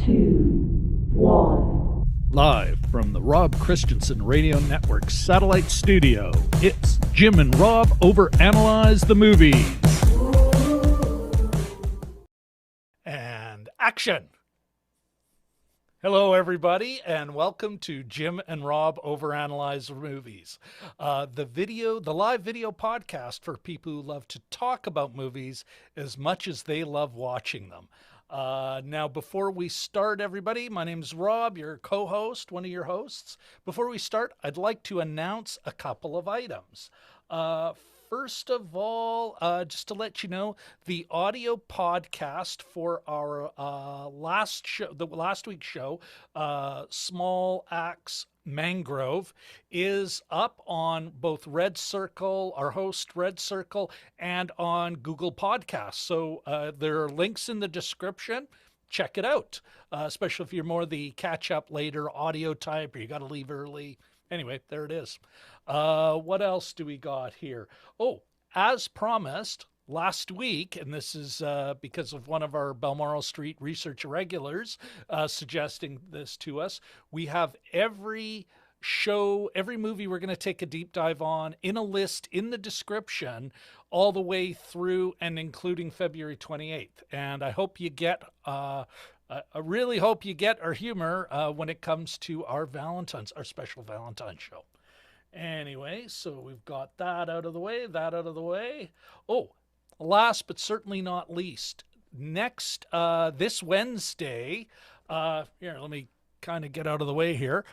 2, 1. Live from the Rob Christensen Radio Network Satellite Studio, it's Jim and Rob Overanalyze the Movies. And action! Hello, everybody, and welcome to Jim and Rob Overanalyze the Movies, the live video podcast for people who love to talk about movies as much as they love watching them. Now, before we start, everybody, my name's Rob, your co-host, one of your hosts. Before we start, I'd like to announce a couple of items. First of all, just to let you know, the audio podcast for our last week's show, Small Axe Mangrove, is up on both Red Circle, our host Red Circle, and on Google Podcasts. So there are links in the description. Check it out, especially if you're more the catch up later audio type or you got to leave early. Anyway, there it is. What else do we got here? Oh, as promised last week, and this is because of one of our Balmoral Street research regulars suggesting this to us, we have every movie we're going to take a deep dive on in a list in the description all the way through and including February 28th. And I hope you get... I really hope you get our humor when it comes to our special Valentine's show. Anyway, so we've got that out of the way, Oh, last but certainly not least, next, this Wednesday, here, let me kind of get out of the way here.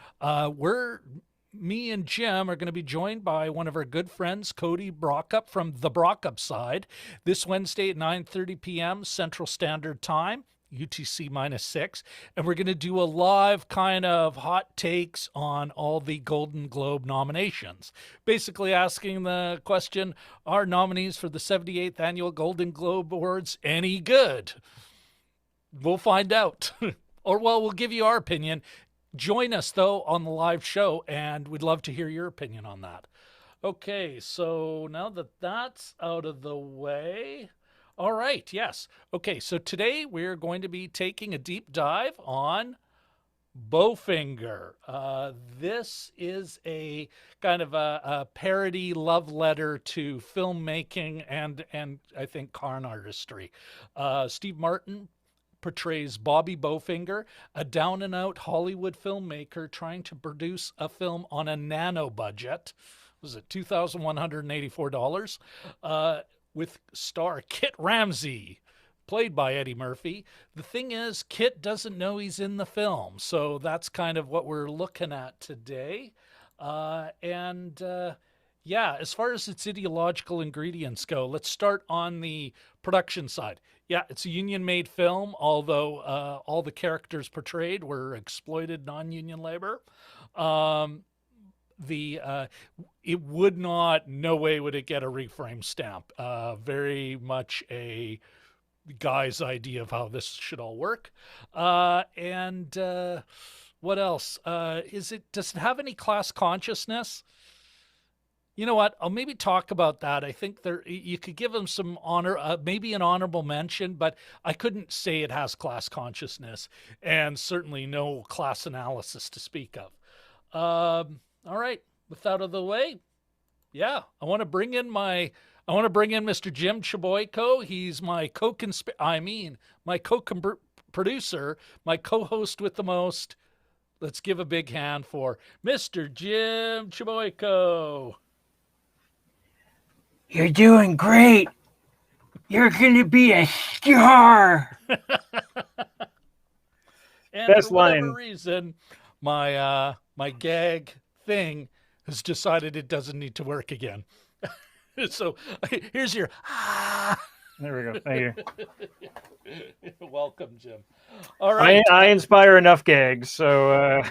Me and Jim are going to be joined by one of our good friends, Cody Brockup from the Brockup Side, this Wednesday at 9:30 p.m. Central Standard Time. UTC -6, and we're going to do a live kind of hot takes on all the Golden Globe nominations. Basically asking the question, are nominees for the 78th Annual Golden Globe Awards any good? We'll find out. We'll give you our opinion. Join us, though, on the live show, and we'd love to hear your opinion on that. Okay, so now that that's out of the way... All right, yes. Okay, so today we're going to be taking a deep dive on Bowfinger. This is a kind of a parody love letter to filmmaking and I think con artistry. Steve Martin portrays Bobby Bowfinger, a down-and-out Hollywood filmmaker trying to produce a film on a nano budget. Was it $2,184? With star Kit Ramsey, played by Eddie Murphy. The thing is, Kit doesn't know he's in the film, so that's kind of what we're looking at today. As far as its ideological ingredients go, let's start on the production side. Yeah, it's a union-made film, although all the characters portrayed were exploited non-union labor. No way would it get a reframe stamp. Very much a guy's idea of how this should all work. What else? Does it have any class consciousness? You know what? I'll maybe talk about that. I think you could give them some honor, maybe an honorable mention, but I couldn't say it has class consciousness, and certainly no class analysis to speak of. All right, with that out of the way, I want to bring in Mr. Jim Chaboyko. He's my my co-producer, my co-host with the most. Let's give a big hand for Mr. Jim Chaboyko. You're doing great. You're going to be a star. And Best for whatever line. reason, my gag thing has decided it doesn't need to work again. So here's your There we go. Thank you. Welcome, Jim. All right. I inspire enough gags, so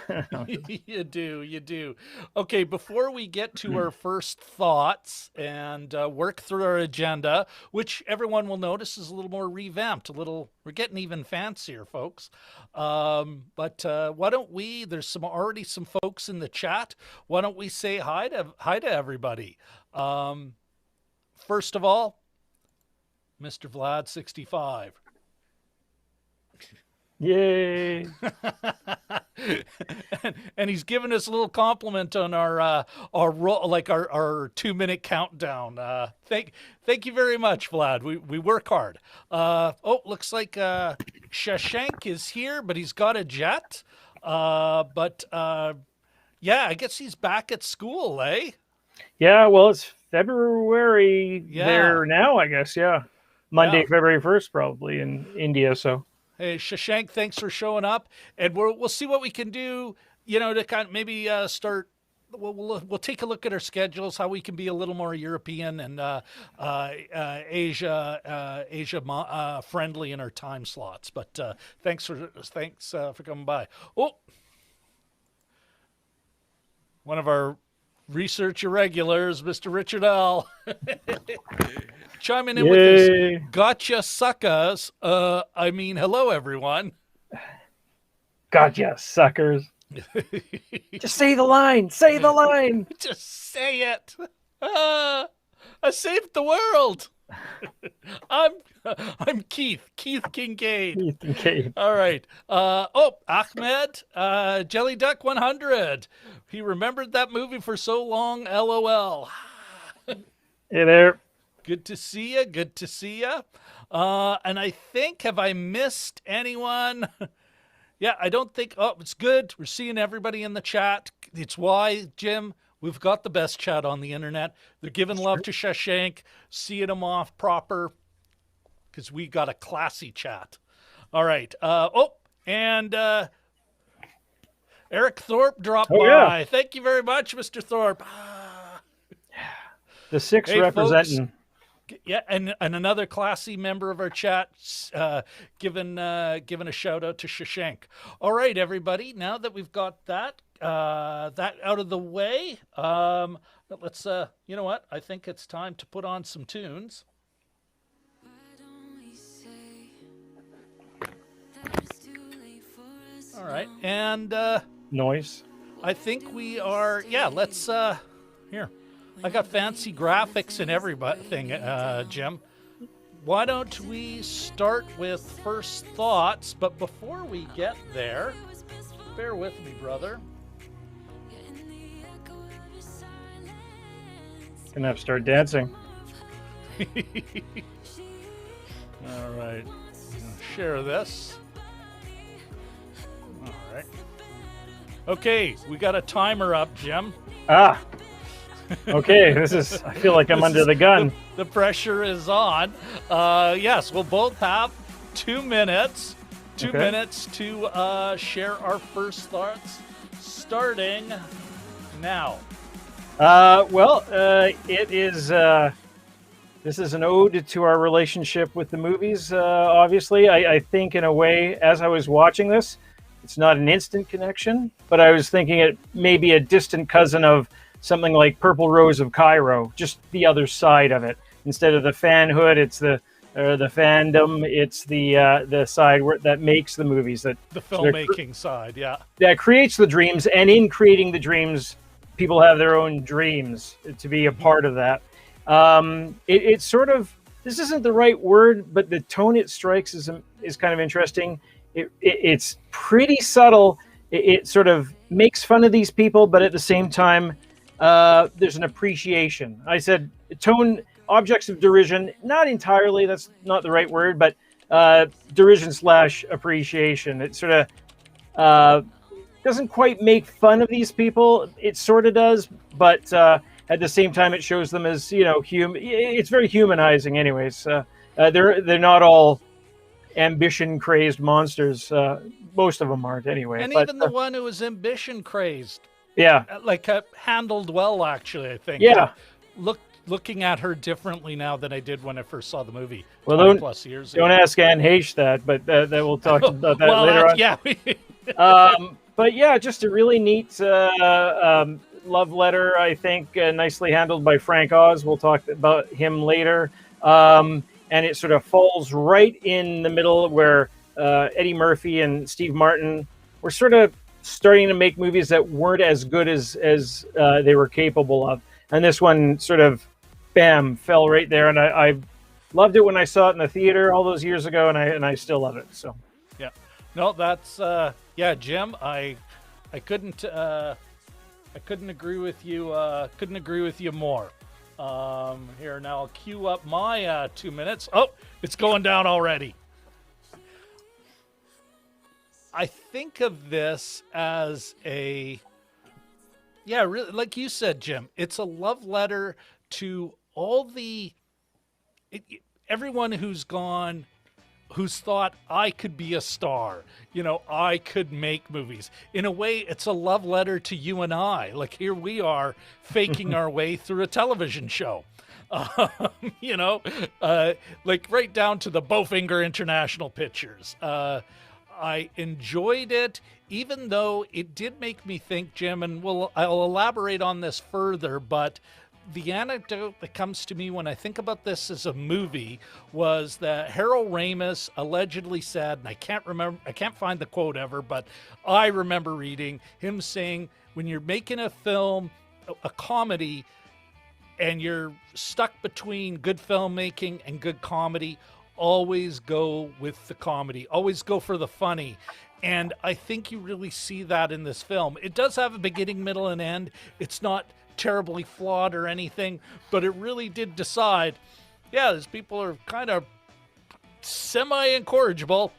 You do. Okay, before we get to our first thoughts and work through our agenda, which everyone will notice is a little more revamped, we're getting even fancier, folks. But why don't there's already some folks in the chat. Why don't we say hi to everybody? First of all, Mr. Vlad 65. Yay. And he's given us a little compliment on our like our 2-minute countdown. Thank you very much, Vlad. We work hard. Looks like Shashank is here, but he's got a jet. Yeah, I guess he's back at school, eh? Yeah, well, it's February there Yeah. now, I guess. Yeah. Monday, Yeah. February 1st, probably in India. So, Hey, Shashank, thanks for showing up, and we'll see what we can do. You know, to kind of maybe start. We'll take a look at our schedules, how we can be a little more European and Asia friendly in our time slots. But thanks for coming by. Oh, one of our research irregulars, Mr. Richard L. Chiming in with his gotcha suckers. Hello, everyone. Gotcha, suckers. Just say the line. Say the line. Just say it. I saved the world. I'm Keith Kincaid. Keith Kincaid. All right. Ahmed, Jelly Duck 100. He remembered that movie for so long. LOL. Hey there. Good to see you. Good to see you. And I think, have I missed anyone? Yeah, I don't think. Oh, it's good. We're seeing everybody in the chat. It's why, Jim, we've got the best chat on the internet. They're giving love to Shashank, seeing him off proper, because we got a classy chat. All right. And Eric Thorpe dropped by. Yeah. Thank you very much, Mr. Thorpe. The six representing. Folks. Yeah, and another classy member of our chat giving a shout out to Shashank. All right, everybody. Now that we've got that out of the way, let's you know what? I think it's time to put on some tunes. All right, and noise. I think we are. Yeah, let's here. I got fancy graphics and everything, Jim. Why don't we start with first thoughts? But before we get there, bear with me, brother. Gonna have to start dancing. All right. Share this. All right. Okay, we got a timer up, Jim. Okay, I feel like I'm under the gun. The pressure is on. Yes, we'll both have 2 minutes. 2 minutes to share our first thoughts, starting now. It is. This is an ode to our relationship with the movies, obviously. I think, in a way, as I was watching this, it's not an instant connection, but I was thinking it may be a distant cousin of something like Purple Rose of Cairo, just the other side of it. Instead of the fanhood, it's the fandom. It's the side that makes the movies, that the filmmaking side, yeah, that creates the dreams. And in creating the dreams, people have their own dreams to be a part of that. It's sort of, this isn't the right word, but the tone it strikes is kind of interesting. It's pretty subtle. It sort of makes fun of these people, but at the same time, there's an appreciation. I said tone, objects of derision, not entirely, that's not the right word, but derision / appreciation. It sort of doesn't quite make fun of these people. It sort of does, but at the same time, it shows them as, it's very humanizing anyways. They're not all ambition crazed monsters. Most of them aren't anyway. And even the one who was ambition crazed. Yeah. Handled well, actually, I think. Yeah. Looking at her differently now than I did when I first saw the movie 20 plus years ago. Don't ask Anne Heche that, but we'll talk about that later on. Yeah. But yeah, just a really neat love letter, I think, nicely handled by Frank Oz. We'll talk about him later. And it sort of falls right in the middle where Eddie Murphy and Steve Martin were sort of starting to make movies that weren't as good as they were capable of. And this one sort of, bam, fell right there. And I loved it when I saw it in the theater all those years ago, and I still love it. So, yeah. No, that's yeah, Jim. I couldn't agree with you. Couldn't agree with you more. Here now, I'll queue up my 2 minutes. Oh, it's going down already. I think of this as yeah, really, like you said, Jim. It's a love letter to all everyone who's thought I could be a star. I could make movies. In a way, it's a love letter to you and I. Like, here we are faking our way through a television show. Like right down to the Bowfinger International Pictures. I enjoyed it, even though it did make me think, Jim, and I'll elaborate on this further, but the anecdote that comes to me when I think about this as a movie was that Harold Ramis allegedly said, and I can't find the quote ever, but I remember reading him saying, when you're making a film, a comedy, and you're stuck between good filmmaking and good comedy, always go with the comedy, always go for the funny. And I think you really see that in this film. It does have a beginning, middle, and end. It's not terribly flawed or anything, but it really did decide, yeah, these people are kind of semi-incorrigible,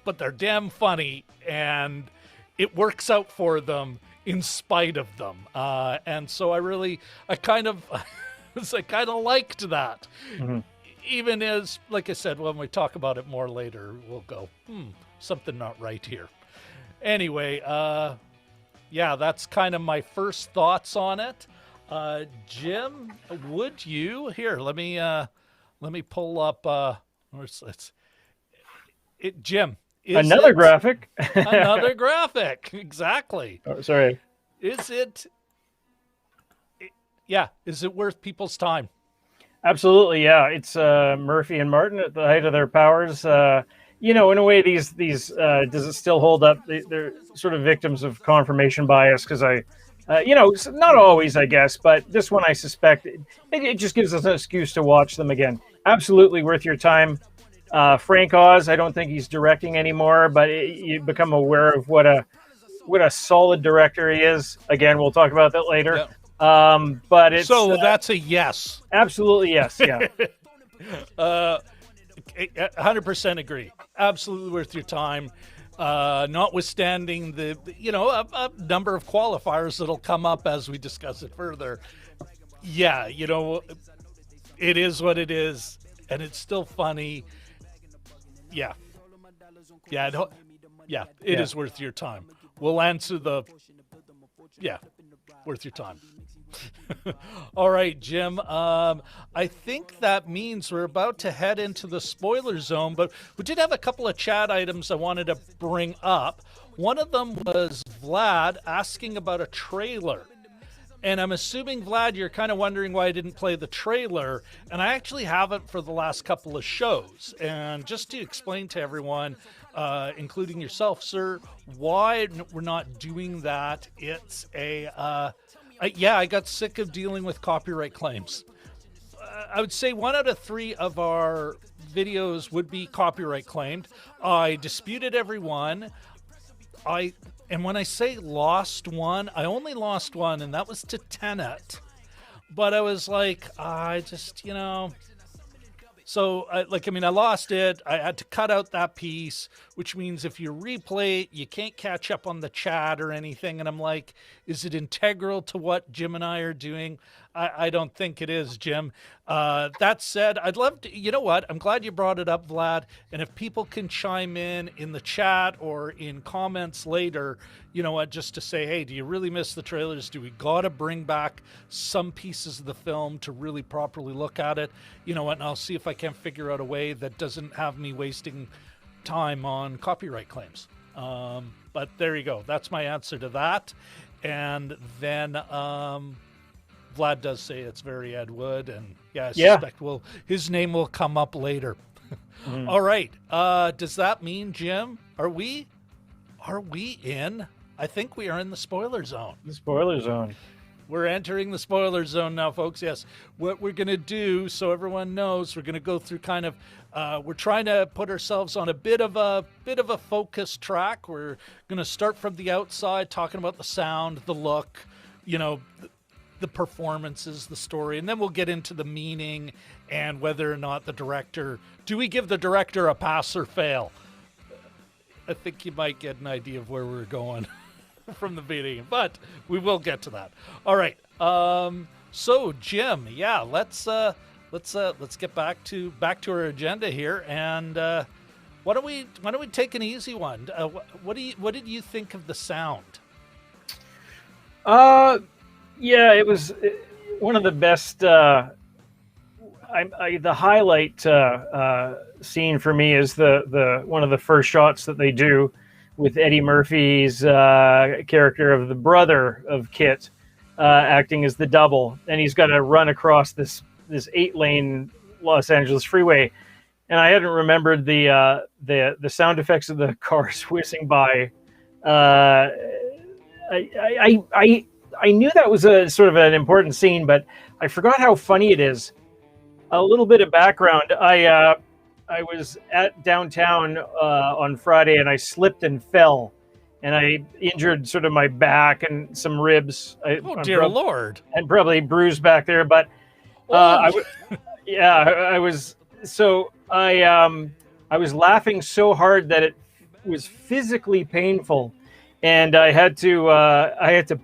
but they're damn funny, and it works out for them in spite of them. And so I kind of liked that. Mm-hmm. Even as, like I said, when we talk about it more later, we'll go, something not right here. Anyway, yeah, that's kind of my first thoughts on it. Jim, would you here? Let me pull up. Jim, another graphic. Another graphic, exactly. Oh, sorry. Is it? Yeah, is it worth people's time? Absolutely, yeah. It's Murphy and Martin at the height of their powers. In a way, these does it still hold up? They're sort of victims of confirmation bias because not always, I guess, but this one I suspect it just gives us an excuse to watch them again. Absolutely worth your time. Frank Oz, I don't think he's directing anymore, but you become aware of what a solid director he is. Again, we'll talk about that later. Yeah. But it's that's a yes. Absolutely yes. Yeah. 100% agree. Absolutely worth your time. Notwithstanding the a number of qualifiers that'll come up as we discuss it further. Yeah, it is what it is, and it's still funny. Yeah. It is worth your time. We'll answer worth your time. All right, Jim. I think that means we're about to head into the spoiler zone, but we did have a couple of chat items I wanted to bring up. One of them was Vlad asking about a trailer. And I'm assuming, Vlad, you're kind of wondering why I didn't play the trailer. And I actually haven't for the last couple of shows. And just to explain to everyone, including yourself, sir, why we're not doing that, it's I got sick of dealing with copyright claims. I would say 1 out of 3 of our videos would be copyright claimed. I disputed every one. And when I say lost one, I only lost one, and that was to Tenet. But I was like, I just, So, I lost it. I had to cut out that piece, which means if you replay it, you can't catch up on the chat or anything. And I'm like, is it integral to what Jim and I are doing? I don't think it is, Jim. That said, I'd love to, you know what? I'm glad you brought it up, Vlad. And if people can chime in the chat or in comments later, you know what, just to say, hey, do you really miss the trailers? Do we got to bring back some pieces of the film to really properly look at it? You know what? And I'll see if I can figure out a way that doesn't have me wasting time on copyright claims. But there you go. That's my answer to that. And then, Vlad does say it's very Ed Wood, and I suspect his name will come up later. Mm-hmm. All right. Does that mean, Jim, are we in? I think we are in the spoiler zone. The spoiler zone. We're entering the spoiler zone now, folks. Yes, what we're going to do, so everyone knows, we're going to go through kind of. We're trying to put ourselves on a bit of a focused track. We're going to start from the outside, talking about the sound, the look, the performances, the story, and then we'll get into the meaning and whether or not the director. Do we give the director a pass or fail? I think you might get an idea of where we're going from the beginning, but we will get to that. All right. So Jim, yeah, let's get back to our agenda here, and why don't we take an easy one? What did you think of the sound? Yeah, it was one of the best. The highlight scene for me is the one of the first shots that they do with Eddie Murphy's character of the brother of Kit acting as the double, and he's got to run across this 8-lane Los Angeles freeway, and I hadn't remembered the sound effects of the cars whizzing by. I knew that was a sort of an important scene, but I forgot how funny it is. A little bit of background. I was at downtown on Friday, and I slipped and fell, and I injured sort of my back and some ribs. Dear Lord! And probably bruised back there, but I was laughing so hard that it was physically painful. And I had to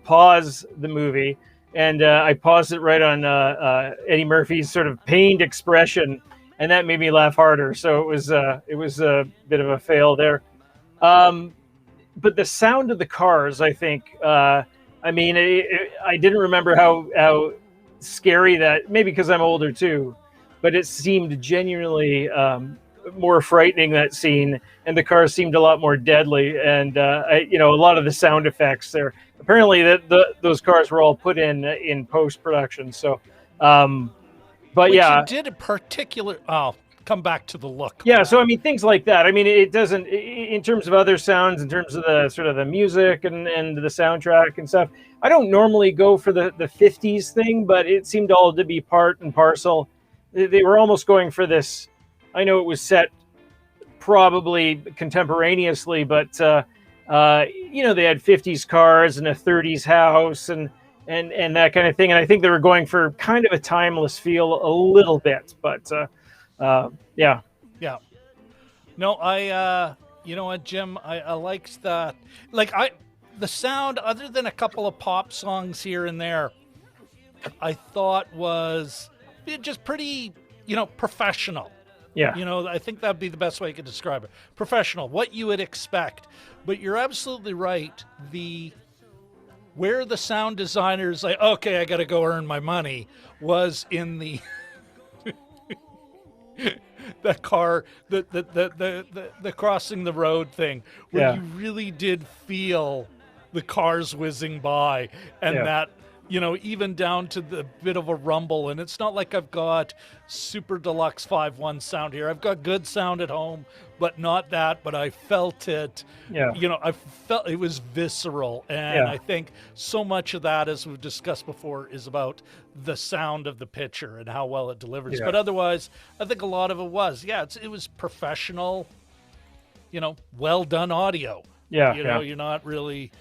pause the movie, and I paused it right on Eddie Murphy's sort of pained expression, and that made me laugh harder. So it was a bit of a fail there. But the sound of the cars, I think, I didn't remember how scary that. Maybe because I'm older too, but it seemed genuinely more frightening, that scene, and the cars seemed a lot more deadly, and a lot of the sound effects there, apparently those cars were all put in post-production. So but yeah, you did a particular come back to the look. Yeah, so I mean, things like that. I mean, it doesn't, in terms of other sounds, in terms of the sort of the music and the soundtrack and stuff, I don't normally go for the 50s thing, but it seemed all to be part and parcel. They were almost going for this. I know it was set probably contemporaneously, but they had 50s cars and a 30s house and that kind of thing. And I think they were going for kind of a timeless feel a little bit, but yeah. No, you know what, Jim, I liked that. Like the sound, other than a couple of pop songs here and there, I thought was just pretty, professional. Yeah. I think that'd be the best way I could describe it. Professional, what you would expect. But you're absolutely right. Where the sound designers like, okay, I got to go earn my money, was in the the car, the crossing the road thing, where you really did feel the cars whizzing by, and that. Even down to the bit of a rumble. And it's not like I've got super deluxe 5.1 sound here. I've got good sound at home, but not that. But I felt it. Yeah. I felt it was visceral. And I think so much of that, as we've discussed before, is about the sound of the picture and how well it delivers. Yeah. But otherwise, I think a lot of it was, it was professional, well done audio. Yeah. You're not really,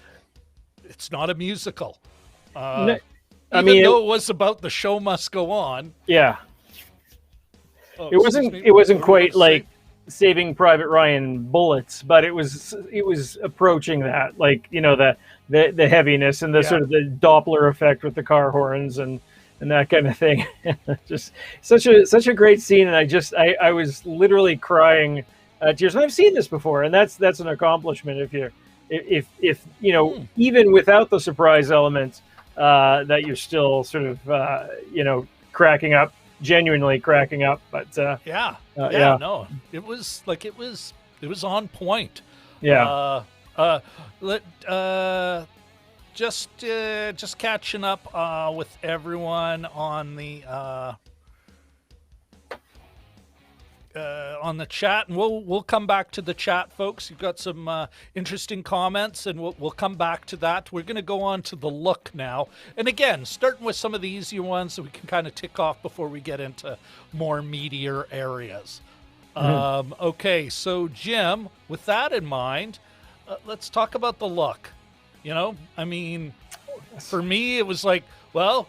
it's not a musical. Though it was about the show must go on. Yeah. It wasn't quite like Saving Private Ryan bullets, but it was approaching that, like, the heaviness and the sort of the Doppler effect with the car horns and that kind of thing. Just such a great scene, and I was literally crying tears. And I've seen this before, and that's an accomplishment if even without the surprise element. That you're still sort of, cracking up, genuinely cracking up. But no, it was on point. Yeah. Just catching up with everyone on the on the chat, and we'll come back to the chat, folks. You've got some interesting comments, and we'll come back to that. We're going to go on to the look now, and again, starting with some of the easier ones that we can kind of tick off before we get into more meatier areas. Okay, so Jim, with that in mind, let's talk about the look. You know, I mean, for me, it was like, well,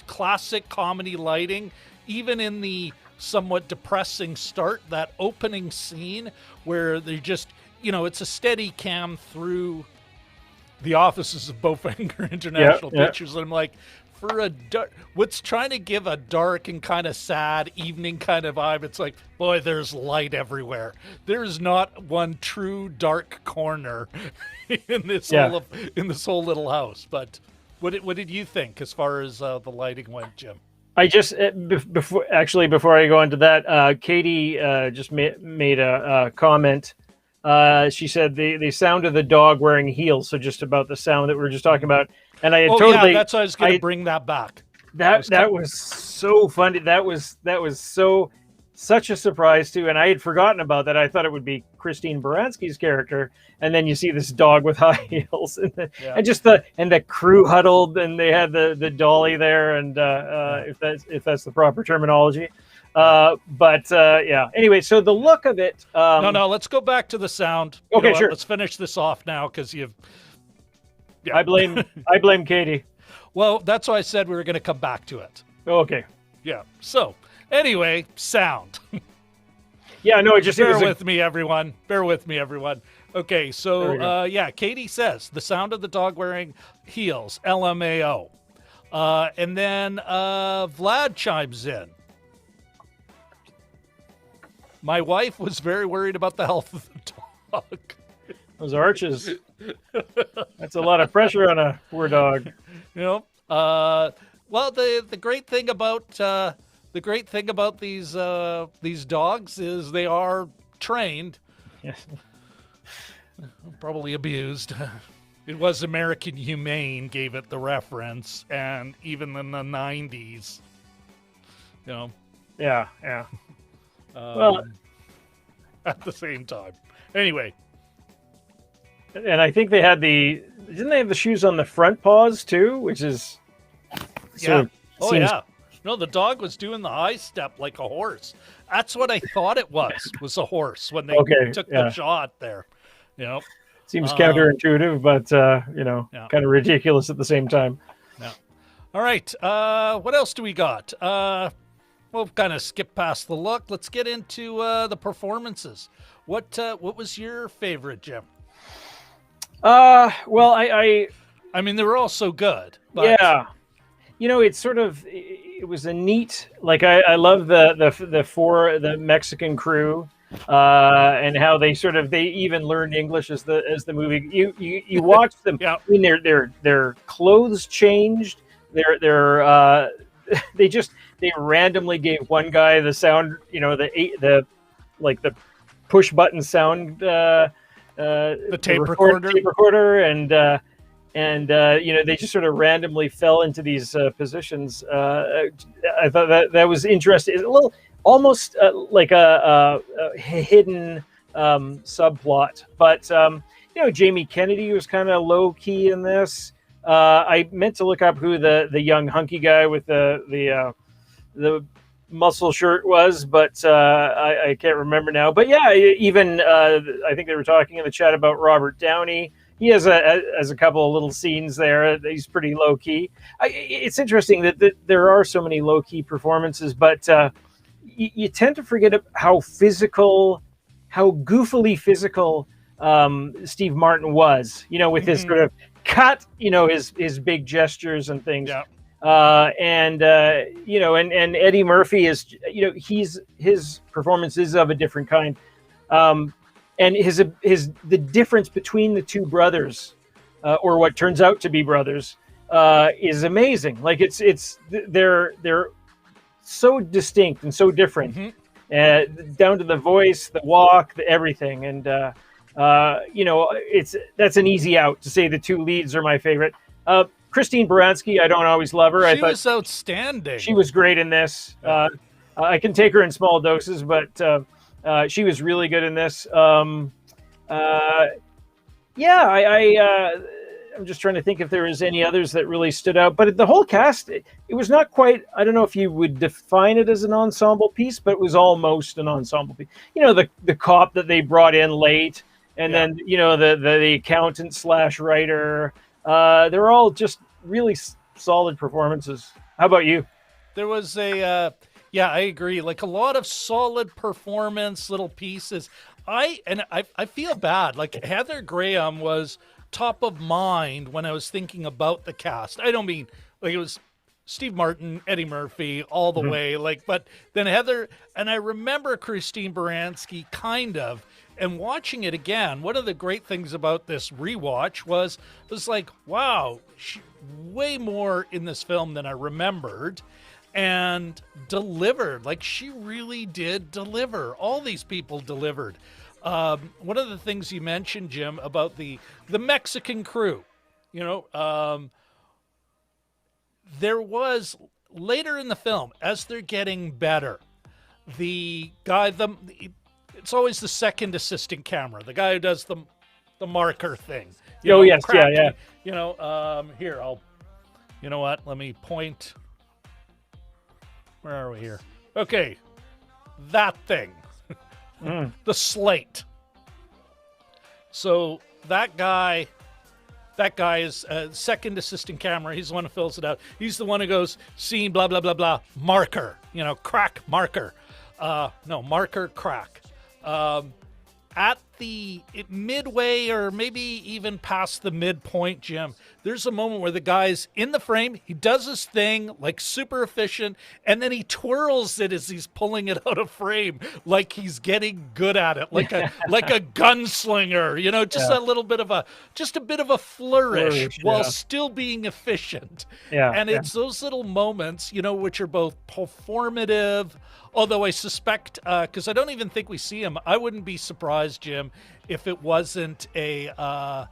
classic comedy lighting, even in the somewhat depressing start, that opening scene where they just, you know, it's a steady cam through the offices of Bowfinger International Pictures. And I'm like, for a what's trying to give a dark and kind of sad evening kind of vibe, it's like, boy, there's light everywhere. There's not one true dark corner in this whole little house. But what did you think as far as the lighting went, Jim? I just before I go into that, Katie just made a comment. She said the sound of the dog wearing heels. So just about the sound that we were just talking about, and I had that's why I was going to bring that back. That was so funny. That was such a surprise too, and I had forgotten about that. I thought it would be Christine Baranski's character, and then you see this dog with high heels, and just the crew huddled, and they had the dolly there, and if that's the proper terminology. Anyway, so the look of it. No, let's go back to the sound. Okay, sure. Let's finish this off now because you've. Yeah. I blame Katie. Well, that's why I said we were going to come back to it. Okay. Yeah. So. Anyway, sound. Yeah, no, it just bear with me, everyone. Okay, so Katie says the sound of the dog wearing heels, LMAO, and then Vlad chimes in. My wife was very worried about the health of the dog. Those arches. That's a lot of pressure on a poor dog. You know. Well, the great thing about. The great thing about these dogs is they are trained. Yes. Probably abused. It was American Humane gave it the reference, and even in the 90s, you know. Yeah. Well, at the same time. Anyway. And I think didn't they have the shoes on the front paws too, which is yeah. No, the dog was doing the high step like a horse. That's what I thought it was a horse when they took the shot there. You know, seems counterintuitive, but kind of ridiculous at the same time. Yeah. All right. What else do we got? We'll kind of skip past the look. Let's get into the performances. What was your favorite, Jim? Well, I mean, they were all so good. But... Yeah. You know, it's sort of, it was a neat, like I love the Mexican crew, and how they even learned English as the movie. You watch them. I mean, their clothes changed. They randomly gave one guy the sound, the push button sound, the tape recorder, and they just sort of randomly fell into these positions. I thought that was interesting. It's a little, almost like a hidden subplot. But Jamie Kennedy was kind of low key in this. I meant to look up who the young hunky guy with the muscle shirt was, but I can't remember now. But yeah, even I think they were talking in the chat about Robert Downey. He has a couple of little scenes there. He's pretty low key. It's interesting that there are so many low key performances, but you tend to forget how goofily physical Steve Martin was. With his sort of cut, his big gestures and things. Yeah. And Eddie Murphy is, his performance is of a different kind. And the difference between the two brothers, or what turns out to be brothers, is amazing. Like they're so distinct and so different, down to the voice, the walk, everything. And that's an easy out to say the two leads are my favorite. Christine Baranski, I don't always love her. She was outstanding. She was great in this. I can take her in small doses, but She was really good in this. Yeah, I'm just trying to think if there was any others that really stood out. But the whole cast, it was not quite. I don't know if you would define it as an ensemble piece, but it was almost an ensemble piece. You know, the cop that they brought in late, and then the accountant slash writer. They're all just really solid performances. How about you? There was a yeah, I agree. Like a lot of solid performance, little pieces. I feel bad. Like Heather Graham was top of mind when I was thinking about the cast. I don't mean like it was Steve Martin, Eddie Murphy, all the way. Like, but then Heather, and I remember Christine Baranski kind of. And watching it again, one of the great things about this rewatch was like, wow, way more in this film than I remembered, and delivered. Like she really did deliver. All these people delivered. One of the things you mentioned, Jim, about the Mexican crew, you know, there was later in the film as they're getting better, the guy, it's always the second assistant camera, the guy who does the marker thing. Yes, yeah. You know, here you know what? Let me point. Where are we here? Okay, that thing. The slate. So that guy is second assistant camera. He's the one who fills it out. He's the one who goes, scene, blah, blah, blah, blah, marker, you know, crack, marker. No, marker, crack. At the midway or maybe even past the midpoint, Jim, there's a moment where the guy's in the frame. He does his thing, like super efficient, and then he twirls it as he's pulling it out of frame, like he's getting good at it, like a gunslinger, you know, just a little bit of a flourish while still being efficient. Yeah, and it's those little moments, you know, which are both performative. Although I suspect, because I don't even think we see him, I wouldn't be surprised, Jim, if it wasn't an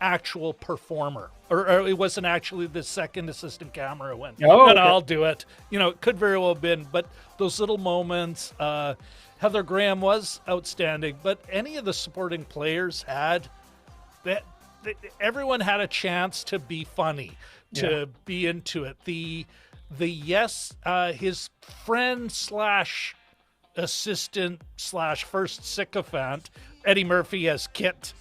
actual performer, or it wasn't actually the second assistant camera who went, no, I'll do it. You know, it could very well have been, but those little moments, Heather Graham was outstanding, but any of the supporting players had that. Everyone had a chance to be funny, to be into it. His friend slash assistant slash first sycophant, Eddie Murphy as Kit.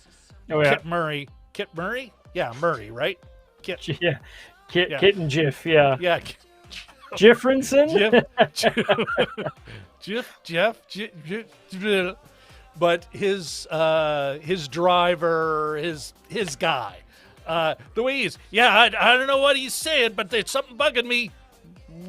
Kit Murray. Kit Murray? Yeah, Murray, right? Kit. Yeah. Kit and Jiff, yeah. Yeah. Jiffrinson? Jiff. But his driver, his guy, the way he's, I don't know what he's saying, but there's something bugging me.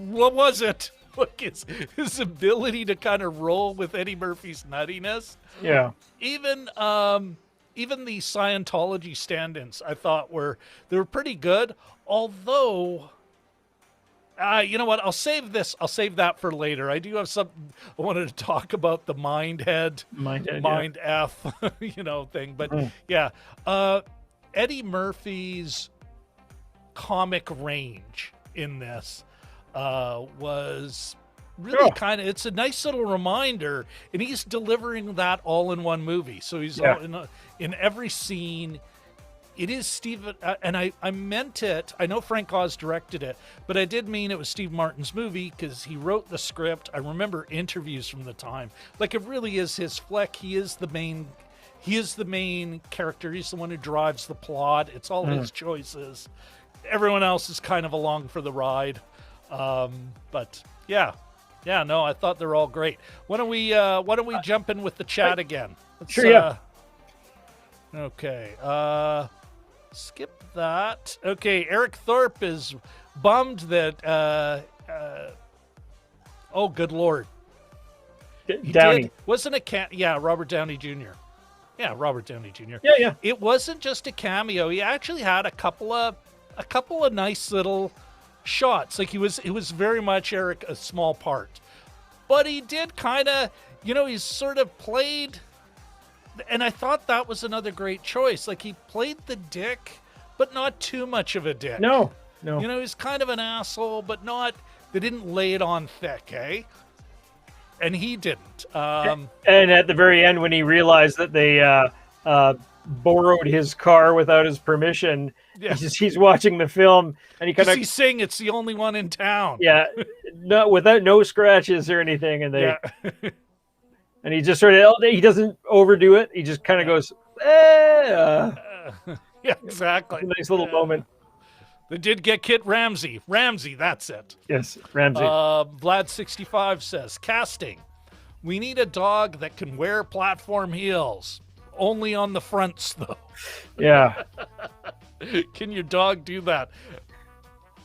What was it? Like his ability to kind of roll with Eddie Murphy's nuttiness. Yeah. Even the Scientology stand-ins, I thought they were pretty good. Although, you know what? I'll save that for later. I do have something I wanted to talk about, the Mind F, you know, thing. But Eddie Murphy's comic range in this was really it's a nice little reminder, and he's delivering that all in one movie. So he's all in every scene. It is Steve, and I meant it. I know Frank Oz directed it, but I did mean it was Steve Martin's movie because he wrote the script. I remember interviews from the time. Like, it really is his flick. He is the main character. He's the one who drives the plot. It's all his choices. Everyone else is kind of along for the ride. But no, I thought they're all great. Why don't we jump in with the chat again? Sure. Okay. Skip that. Okay. Eric Thorpe is bummed that, oh, good Lord. Downey. Wasn't a Robert Downey Jr. Yeah, Robert Downey Jr. Yeah. It wasn't just a cameo. He actually had a couple of nice little shots. Like, it was very much Eric a small part, but he did kind of, you know, he's sort of played, and I thought that was another great choice. Like, he played the dick, but not too much of a dick. No. You know, he's kind of an asshole, but not. They didn't lay it on thick, eh? and he didn't. And at the very end, when he realized that they borrowed his car without his permission, Yeah. he's watching the film, and he kind of he's saying it's the only one in town. yeah, without no scratches or anything, and they Yeah. and he just sort of he doesn't overdo it. He just kind of goes, eh. Yeah, exactly. It's a nice little moment. They did get Kit Ramsey. Ramsey, that's it. Yes, Ramsey. Vlad65 says, casting. We need a dog that can wear platform heels. Only on the fronts, though. Yeah. Can your dog do that?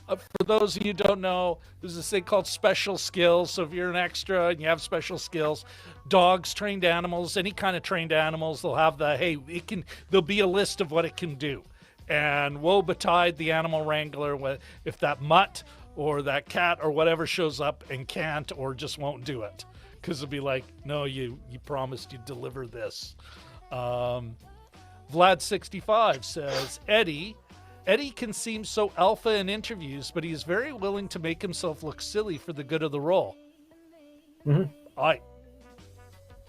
For those of you who don't know, there's this thing called special skills. So if you're an extra and you have special skills, dogs, trained animals, any kind of trained animals, they'll have there'll be a list of what it can do. And woe betide the animal wrangler if that mutt or that cat or whatever shows up and can't or just won't do it. Because it'll be like, no, you promised you'd deliver this. Vlad65 says, Eddie can seem so alpha in interviews, but he's very willing to make himself look silly for the good of the role. Mm-hmm.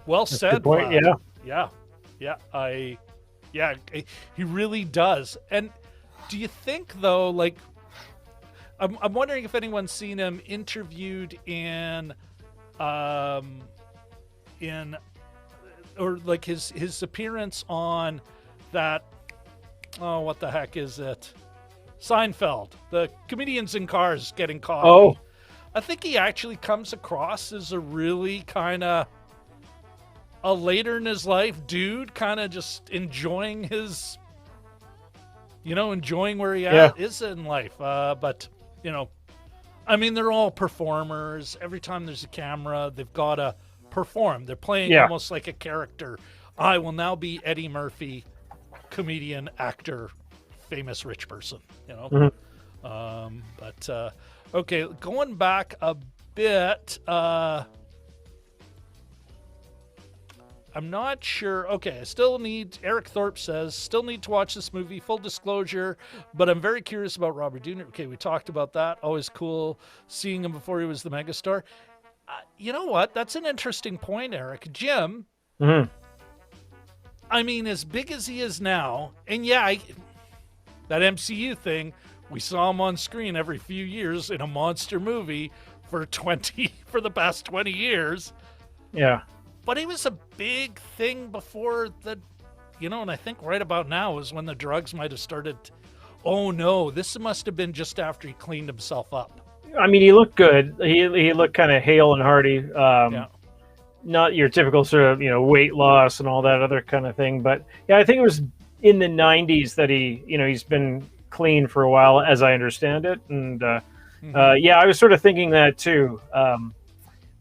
Well That's said, a good point. Vlad. Yeah, he really does. And do you think, though, like, I'm wondering if anyone's seen him interviewed in or like his appearance on that, oh, what the heck is it? Seinfeld, the comedians in cars getting coffee. Oh. I think he actually comes across as a really kind of a later in his life dude, kind of just enjoying his, enjoying where he is in life. But, I mean, they're all performers. Every time there's a camera, they've got to perform. They're playing almost like a character. I will now be Eddie Murphy, comedian, actor, famous rich person, Mm-hmm. Okay, going back a bit, I'm not sure. Okay, Eric Thorpe says, still need to watch this movie, full disclosure, but I'm very curious about Robert Downey. Okay, we talked about that. Always cool seeing him before he was the megastar. You know what? That's an interesting point, Eric. Jim, Mm-hmm. I mean, as big as he is now, and that MCU thing, we saw him on screen every few years in a monster movie for the past 20 years. Yeah. But he was a big thing before and I think right about now is when the drugs might have started. Oh no, this must have been just after he cleaned himself up. I mean, he looked good. He looked kind of hale and hearty. Not your typical sort of, weight loss and all that other kind of thing. But yeah, I think it was in the 90s that he's been clean for a while, as I understand it. And I was sort of thinking that too.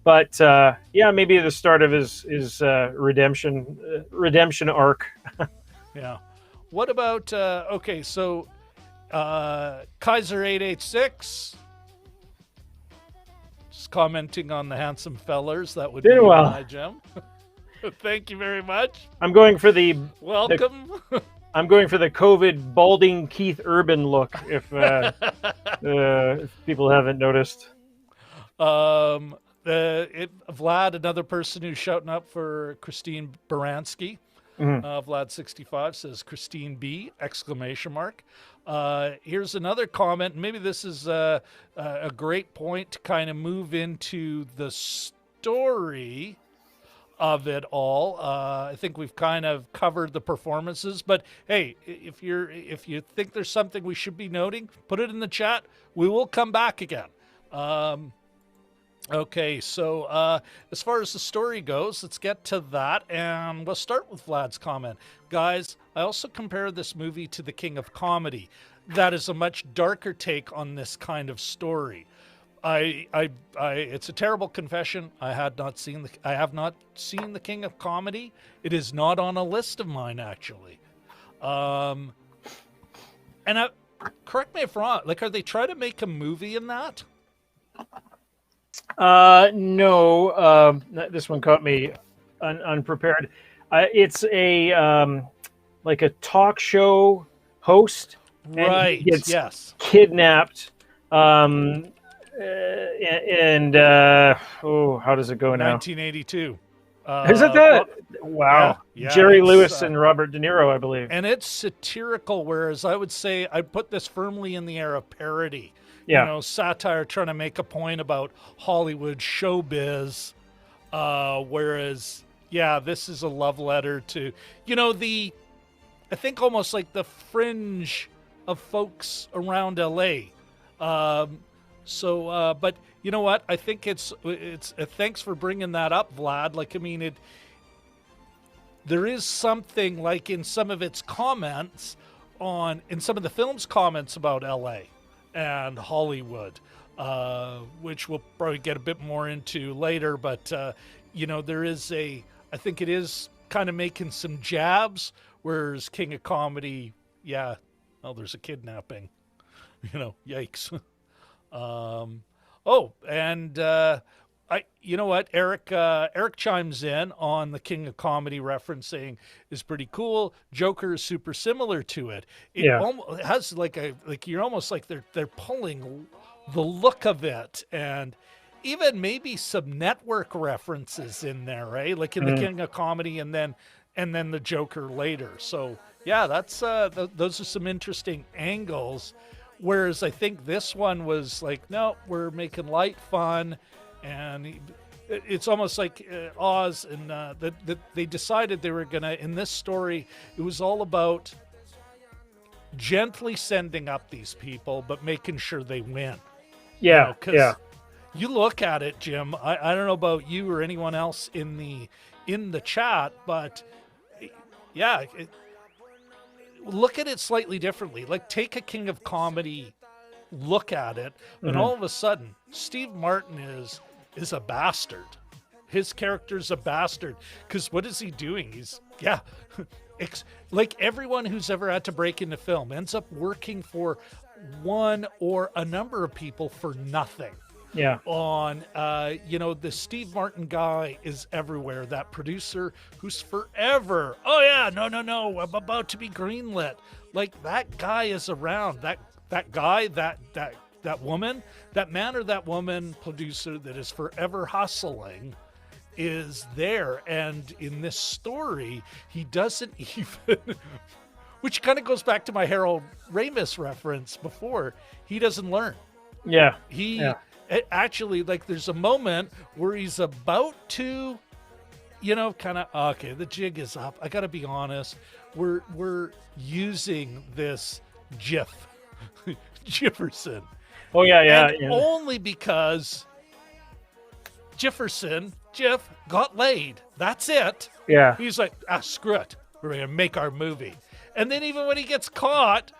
But maybe the start of his redemption arc. Yeah. What about Kaiser 886? Just commenting on the handsome fellers. That would be well, Jim. Thank you very much. I'm going for the welcome. I'm going for the COVID balding Keith Urban look. If people haven't noticed. Vlad, another person who's shouting up for Christine Baranski. Mm-hmm. Vlad65 says Christine B! ! Here's another comment. Maybe this is a great point to kind of move into the story of it all. I think we've kind of covered the performances, but hey, if you think there's something we should be noting, put it in the chat. We will come back again. Okay, so as far as the story goes, let's get to that, and we'll start with Vlad's comment. Guys, I also compare this movie to The King of Comedy. That is a much darker take on this kind of story. It's a terrible confession. I have not seen The King of Comedy. It is not on a list of mine, actually. And correct me if wrong. Like, are they trying to make a movie in that? No. This one caught me unprepared. It's a like a talk show host, right? And he gets kidnapped. How does it go now? 1982. Is it that? Wow. Yeah, Jerry Lewis and Robert De Niro, I believe. And it's satirical, whereas I would say I'd put this firmly in the era of parody. Yeah. You know, satire trying to make a point about Hollywood showbiz, whereas, yeah, this is a love letter to, you know, I think almost like the fringe of folks around LA. But you know what? I think it's thanks for bringing that up, Vlad. Like, I mean, there is something like in some of its comments in some of the film's comments about LA and Hollywood, which we'll probably get a bit more into later. But, you know, I think it is kind of making some jabs, whereas King of Comedy, yeah, oh, there's a kidnapping, you know, yikes. You know what? Eric chimes in on the King of Comedy referencing is pretty cool. Joker is super similar to it. It has you're almost like they're pulling the look of it, and even maybe some network references in there, right? Like in the King of Comedy, and then the Joker later. So yeah, that's those are some interesting angles. Whereas I think this one was like, no, we're making light fun, and it's almost like Oz, and that they decided they were gonna, in this story, it was all about gently sending up these people, but making sure they win. Yeah, you know, you look at it, Jim. I don't know about you or anyone else in the chat, but yeah. Look at it slightly differently. Like, take a King of Comedy look at it, and all of a sudden, Steve Martin is a bastard. His character's a bastard. Because what is he doing? He's, like everyone who's ever had to break into film ends up working for one or a number of people for nothing. Yeah. The Steve Martin guy is everywhere. That producer who's forever, oh yeah, no, I'm about to be greenlit. Like, that guy is around. That guy, that woman, that man or that woman producer that is forever hustling is there. And in this story, he doesn't even, which kind of goes back to my Harold Ramis reference before, he doesn't learn. Yeah. Actually, like, there's a moment where he's about to, you know, kind of, okay, the jig is up. I got to be honest. We're using this GIF, Jefferson. Oh, yeah. Only because Jif got laid. That's it. Yeah. He's like, screw it. We're going to make our movie. And then even when he gets caught,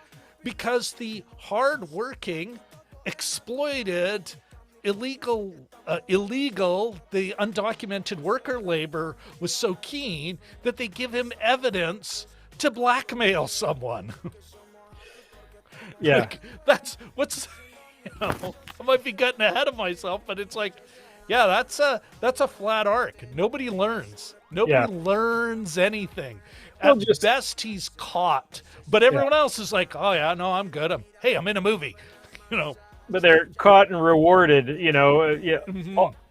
because the hardworking, exploited, illegal, the undocumented worker labor was so keen that they give him evidence to blackmail someone. Yeah. Like, that's what's, you know, I might be getting ahead of myself, but it's like, yeah, that's a flat arc. Nobody learns. Nobody learns anything. At best, he's caught, but everyone else is like, oh yeah, no, I'm good. I'm in a movie, you know. But they're caught and rewarded, you know.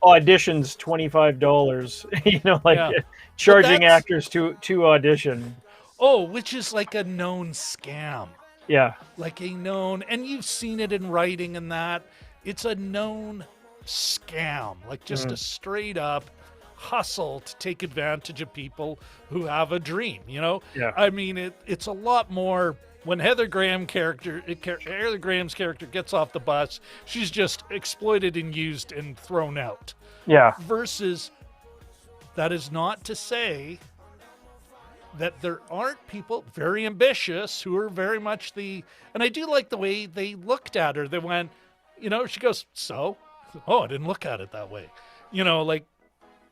Auditions $25, you know, like charging actors to audition. Oh, which is like a known scam. Yeah. Like a known, and you've seen it in writing and that. It's a known scam, like just a straight up hustle to take advantage of people who have a dream, you know? Yeah. I mean, it's a lot more. When Heather Graham's character gets off the bus, she's just exploited and used and thrown out. Yeah. Versus, that is not to say that there aren't people very ambitious who are very much and I do like the way they looked at her. They went, you know, she goes, so? Oh, I didn't look at it that way. You know, like,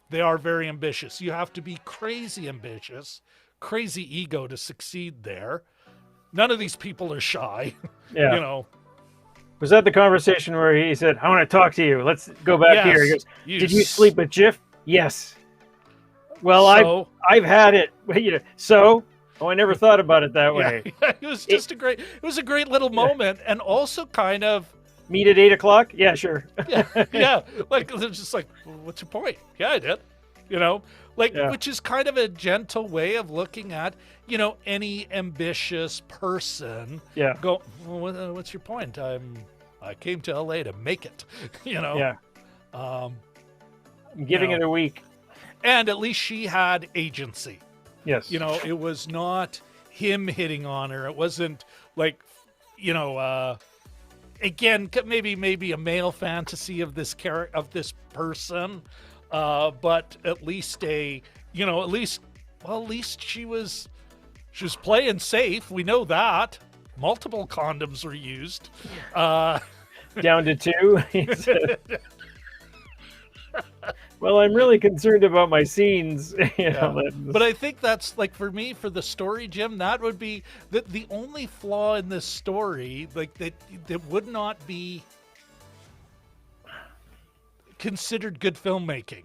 they are very ambitious. You have to be crazy ambitious, crazy ego to succeed there. None of these people are shy. Yeah. You know. Was that the conversation where he said, I want to talk to you. Let's go back here. He goes, did you sleep with Jif? Yes. Well, I've had it. I never thought about it that way. Yeah, it was just a great little moment, and also kind of Meet at 8:00? Yeah, sure. Yeah. Like, they're just like, well, what's your point? Yeah, I did. You know, like, Yeah. which is kind of a gentle way of looking at, you know, any ambitious person. Yeah. Go, well, what's your point? I came to LA to make it, you know. Yeah. Um, I'm giving you know, it a week. and at least she had agency. Yes. You know, it was not him hitting on her. It wasn't like, you know, again, maybe a male fantasy of this character, of this person, but at least at least she was playing safe. We know that multiple condoms were used. Down to 2. Well, I'm really concerned about my scenes. But I think that's, like, for me, for the story, Jim, that would be the only flaw in this story, like, that would not be considered good filmmaking,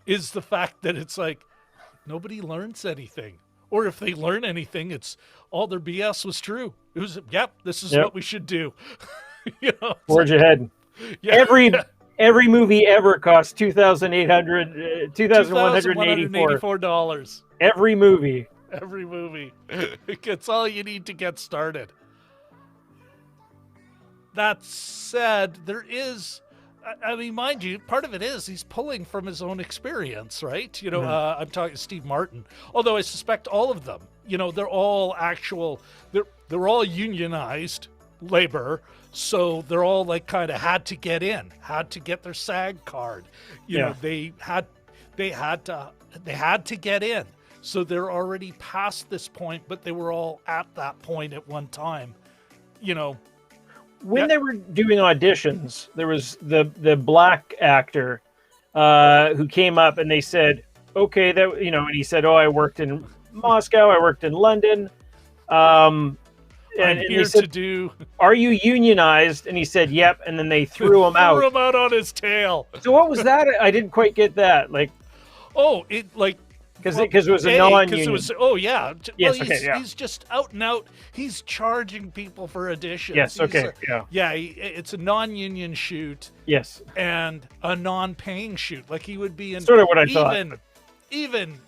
is the fact that it's like nobody learns anything, or if they learn anything, it's all their BS was true. It was, this is what we should do. You know, forge ahead. Yeah. Every movie ever costs $2,184. Every movie. Every movie. It's all you need to get started. That said, there is, I mean, mind you, part of it is he's pulling from his own experience, right? You know, I'm talking Steve Martin, although I suspect all of them, you know, they're all they're all unionized labor. So they're all like kind of had to get their SAG card. You know, they had to get in. So they're already past this point, but they were all at that point at one time. You know, when they were doing auditions, there was the black actor who came up and they said, okay, that, you know, and he said, oh, I worked in Moscow, I worked in London. And here said, to do. Are you unionized? And he said, yep. And then they threw him out. Threw him out on his tail. So what was that? I didn't quite get that. Like, because it was a non-union. Yes, he's just out and out. He's charging people for auditions. Yes, it's a non-union shoot. Yes, and a non-paying shoot. Like, he would be in sort of what I thought. Even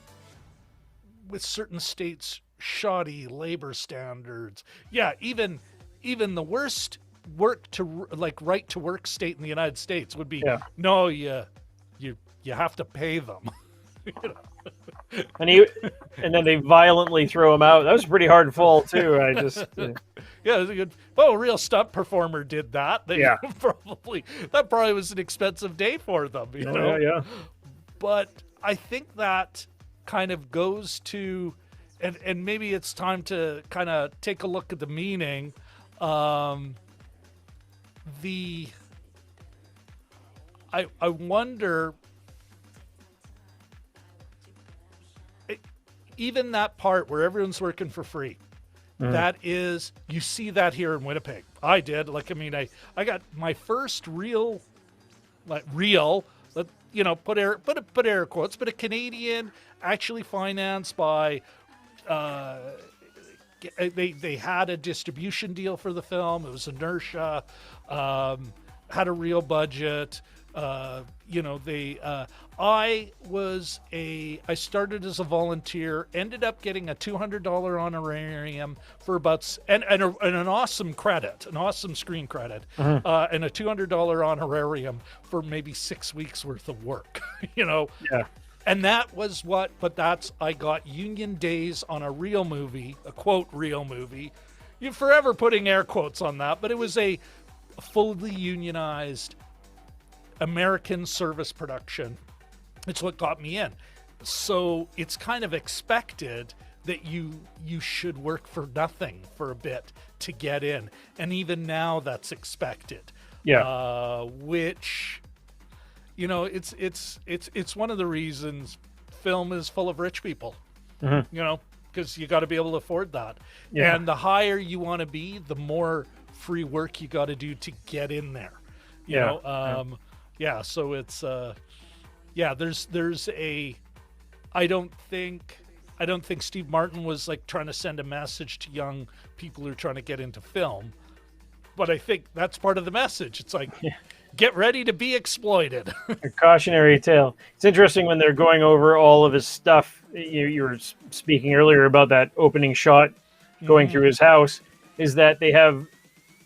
with certain states' shoddy labor standards. Yeah, even the worst right to work state in the United States would be no, you have to pay them. You know? and then they violently throw him out. That was a pretty hard fall too. I just it was a good. Well, a real stunt performer did that. That probably was an expensive day for them. You know? Yeah. But I think that kind of goes to. And maybe it's time to kind of take a look at the meaning. I wonder, even that part where everyone's working for free, that is, you see that here in Winnipeg. I did. Like, I mean, I got my first real, you know, put air quotes, but a Canadian, actually financed by. They had a distribution deal for the film. It was inertia, had a real budget. You know, I started as a volunteer, ended up getting a $200 honorarium for about, and an awesome credit, an awesome screen credit, and a $200 honorarium for maybe 6 weeks worth of work, you know? Yeah. And that was I got union days on a real movie, a quote real movie. You're forever putting air quotes on that, but it was a fully unionized American service production. It's what got me in. So it's kind of expected that you should work for nothing for a bit to get in. And even now that's expected. Yeah. Which, you know, it's one of the reasons film is full of rich people, you know, because you got to be able to afford that. Yeah. And the higher you want to be, the more free work you got to do to get in there. You know, so it's there's a I don't think Steve Martin was like trying to send a message to young people who are trying to get into film. but I think that's part of the message. It's like, get ready to be exploited. A cautionary tale. It's interesting when they're going over all of his stuff. You were speaking earlier about that opening shot going through his house. Is that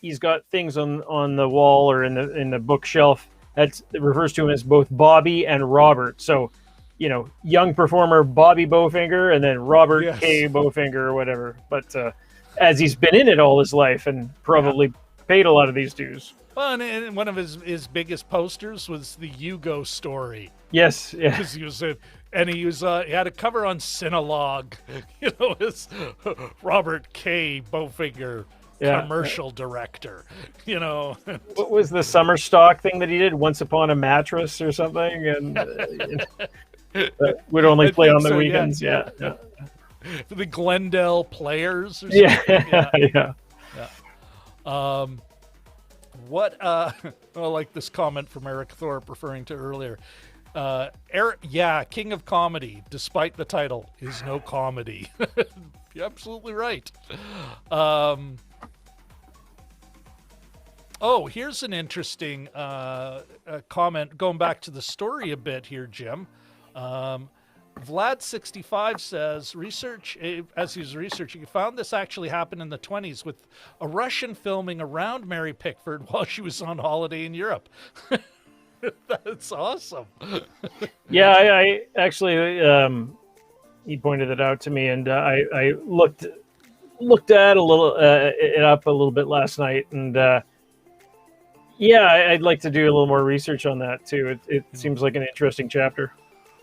he's got things on the wall or in the bookshelf that refers to him as both Bobby and Robert. So, young performer Bobby Bowfinger and then Robert K. Bowfinger or whatever. But as he's been in it all his life and probably paid a lot of these dues. Well, and one of his biggest posters was the Hugo story. Yes, yeah. Because he had a cover on Cinelogue. As Robert K. Bowfinger, commercial director. What was the summer stock thing that he did? Once Upon a Mattress or something, and would only play on the weekends. Yeah. The Glendale Players. Or something. Yeah. What I like this comment from Eric Thorpe referring to earlier. King of comedy, despite the title, is no comedy. You're absolutely right. Here's an interesting comment going back to the story a bit here, Jim. Vlad65 says, as he was researching, he found this actually happened in the 1920s with a Russian filming around Mary Pickford while she was on holiday in Europe. That's awesome. Yeah, I actually, he pointed it out to me, and I looked at it up a little bit last night, and I'd like to do a little more research on that too. It seems like an interesting chapter.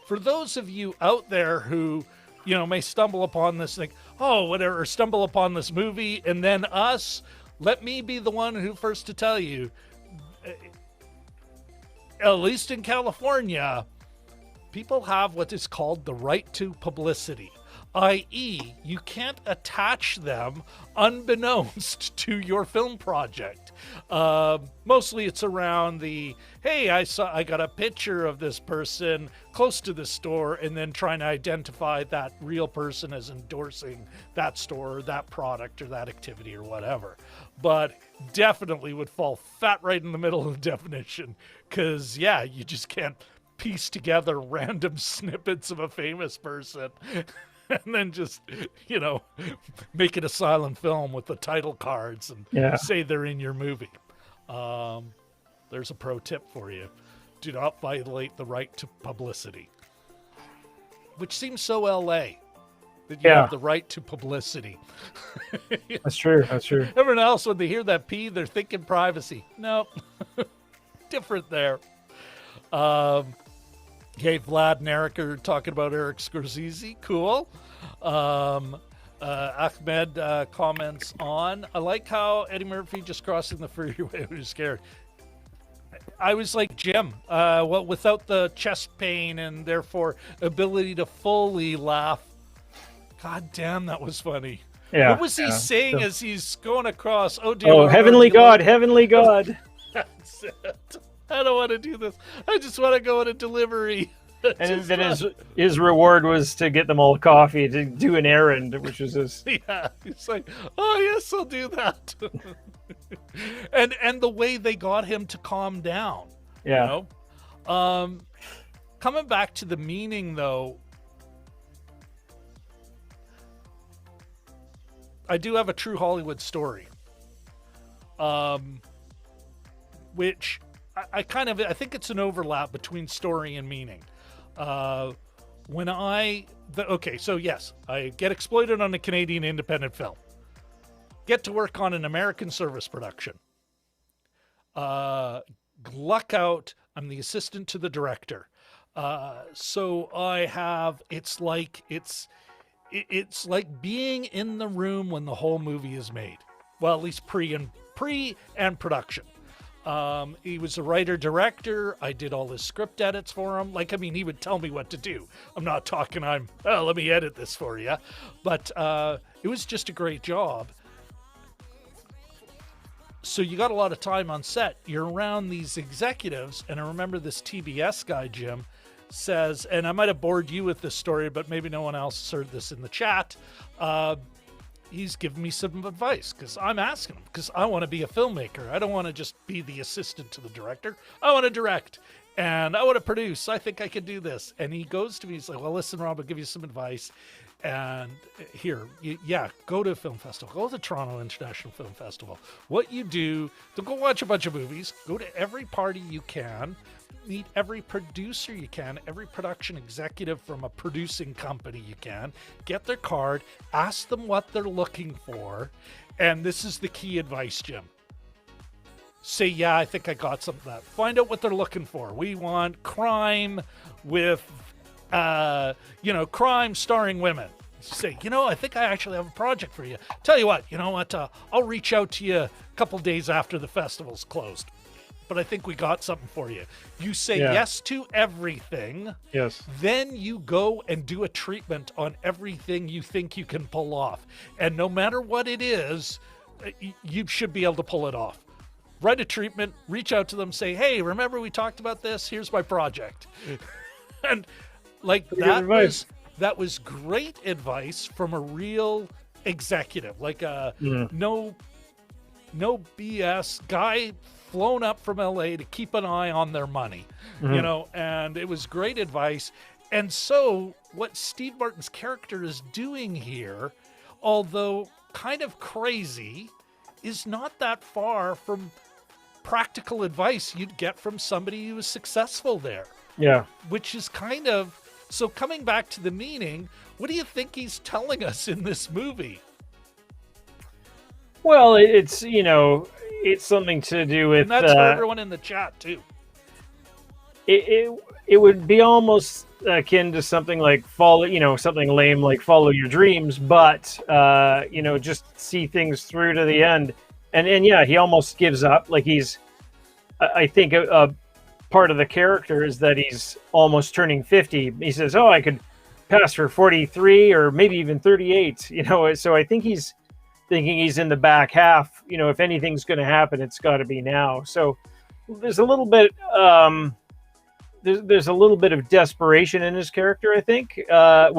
For those of you out there who, may stumble upon this thing, or stumble upon this movie, and then let me be the one who first to tell you, at least in California, people have what is called the right to publicity, i.e., you can't attach them unbeknownst to your film project. Mostly it's around hey, I got a picture of this person close to the store, and then trying to identify that real person as endorsing that store or that product or that activity or whatever. But definitely would fall fat right in the middle of the definition, because you just can't piece together random snippets of a famous person and then just, make it a silent film with the title cards and say they're in your movie. There's a pro tip for you. Do not violate the right to publicity. Which seems so LA, that you have the right to publicity. That's true. Everyone else, when they hear that P, they're thinking privacy. Nope. Different there. Okay, Vlad and Eric are talking about Eric Scorsese. Cool. Ahmed comments on, I like how Eddie Murphy just crossing the freeway was scared. I was like Jim, without the chest pain and therefore ability to fully laugh. God damn, that was funny. Yeah. What was he saying as he's going across? Oh, dear. Oh, heavenly God, heavenly God. That's it. I don't want to do this. I just want to go on a delivery. And then his reward was to get them all coffee to do an errand, which was his. Yeah, he's like, oh yes, I'll do that. and the way they got him to calm down. Yeah. Coming back to the meaning though, I do have a true Hollywood story. Which I think it's an overlap between story and meaning. So yes, I get exploited on a Canadian independent film. Get to work on an American service production. Luck out, I'm the assistant to the director. So I have, it's like being in the room when the whole movie is made. Well, at least pre and production. He was a writer-director. I did all his script edits for him. He would tell me what to do. I'm not talking, let me edit this for you. But it was just a great job. So you got a lot of time on set. You're around these executives. And I remember this TBS guy, Jim, says, and I might have bored you with this story, but maybe no one else heard this in the chat. he's giving me some advice because I'm asking him because I want to be a filmmaker. I don't want to just be the assistant to the director. I want to direct and I want to produce. I think I can do this. And he goes to me, he's like, well, listen, Rob, I'll give you some advice. And here, go to a film festival. Go to the Toronto International Film Festival. What you do, don't go watch a bunch of movies. Go to every party you can. Meet every producer you can, every production executive from a producing company you can. Get their card. Ask them what they're looking for. And this is the key advice, Jim. Say, yeah, I think I got something like that. Find out what they're looking for. We want crime with crime starring women. Say, I think I actually have a project for you. Tell you what, I'll reach out to you a couple days after the festival's closed. But I think we got something for you. You say yes to everything. Yes. Then you go and do a treatment on everything you think you can pull off. And no matter what it is, you should be able to pull it off. Write a treatment, reach out to them, say, hey, remember we talked about this? Here's my project. And like that was great advice from a real executive, like no BS guy flown up from LA to keep an eye on their money, and it was great advice. And so what Steve Martin's character is doing here, although kind of crazy, is not that far from practical advice you'd get from somebody who was successful there. Yeah. Which is kind of, so coming back to the meaning, what do you think he's telling us in this movie? Well, it's something to do with... And that's for everyone in the chat, too. It would be almost akin to something like something lame like follow your dreams, but, just see things through to the end. And he almost gives up. Like I think a part of the character is that he's almost turning 50. He says, I could pass for 43 or maybe even 38, so I think he's thinking he's in the back half. If anything's going to happen, it's got to be now. So there's a little bit there's a little bit of desperation in his character, I think. I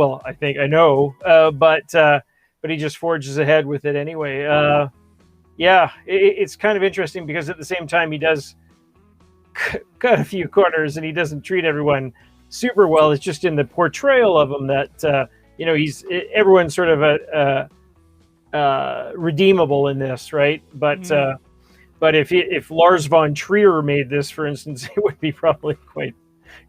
know, but he just forges ahead with it anyway. It's kind of interesting because at the same time he does cut a few corners and he doesn't treat everyone super well. It's just in the portrayal of him that everyone's sort of redeemable in this, right? But if Lars von Trier made this, for instance, it would be probably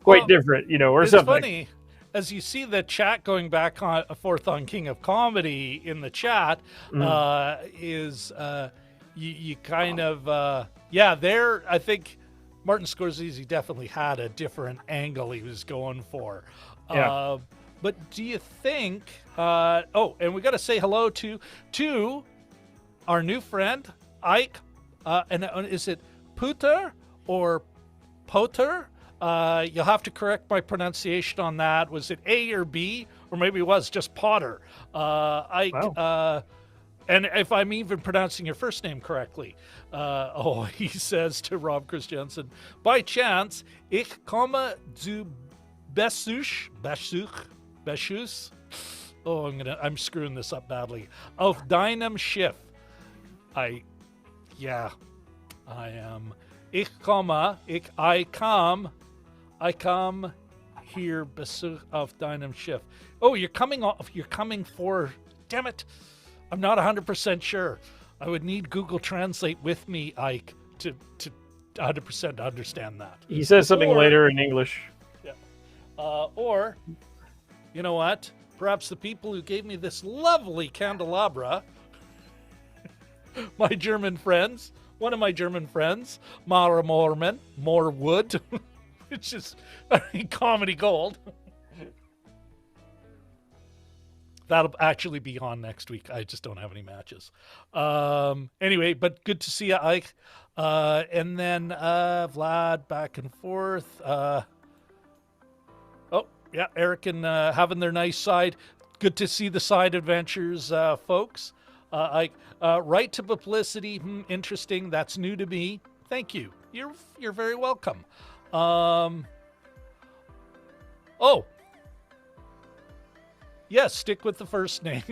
quite different, or it's something. Funny, as you see the chat going back on forth on King of Comedy in the chat, is you kind of there. I think Martin Scorsese definitely had a different angle he was going for. Yeah. But do you think? And we got to say hello to our new friend Ike. And is it Puter or Poter? You'll have to correct my pronunciation on that. Was it A or B, or maybe it was just Potter? Ike. Wow. And if I'm even pronouncing your first name correctly, he says to Rob Christiansen, by chance, ich komme zu Besuch. Oh, I'm screwing this up badly. Auf deinem Schiff. I am. I come here Besuch auf deinem Schiff. Oh, you're coming for, damn it. I'm not 100% sure. I would need Google Translate with me, Ike, to 100% understand that. He says something later in English. Yeah. Or, you know what? Perhaps the people who gave me this lovely candelabra, my German friends, one of my German friends, Mara Morman, more wood, which is comedy gold. That'll actually be on next week. I just don't have any matches. Anyway, but good to see you, Ike. And then Vlad back and forth. Eric and having their nice side. Good to see the side adventures, folks. Ike, right to publicity. Interesting. That's new to me. Thank you. You're very welcome. Yes, stick with the first name.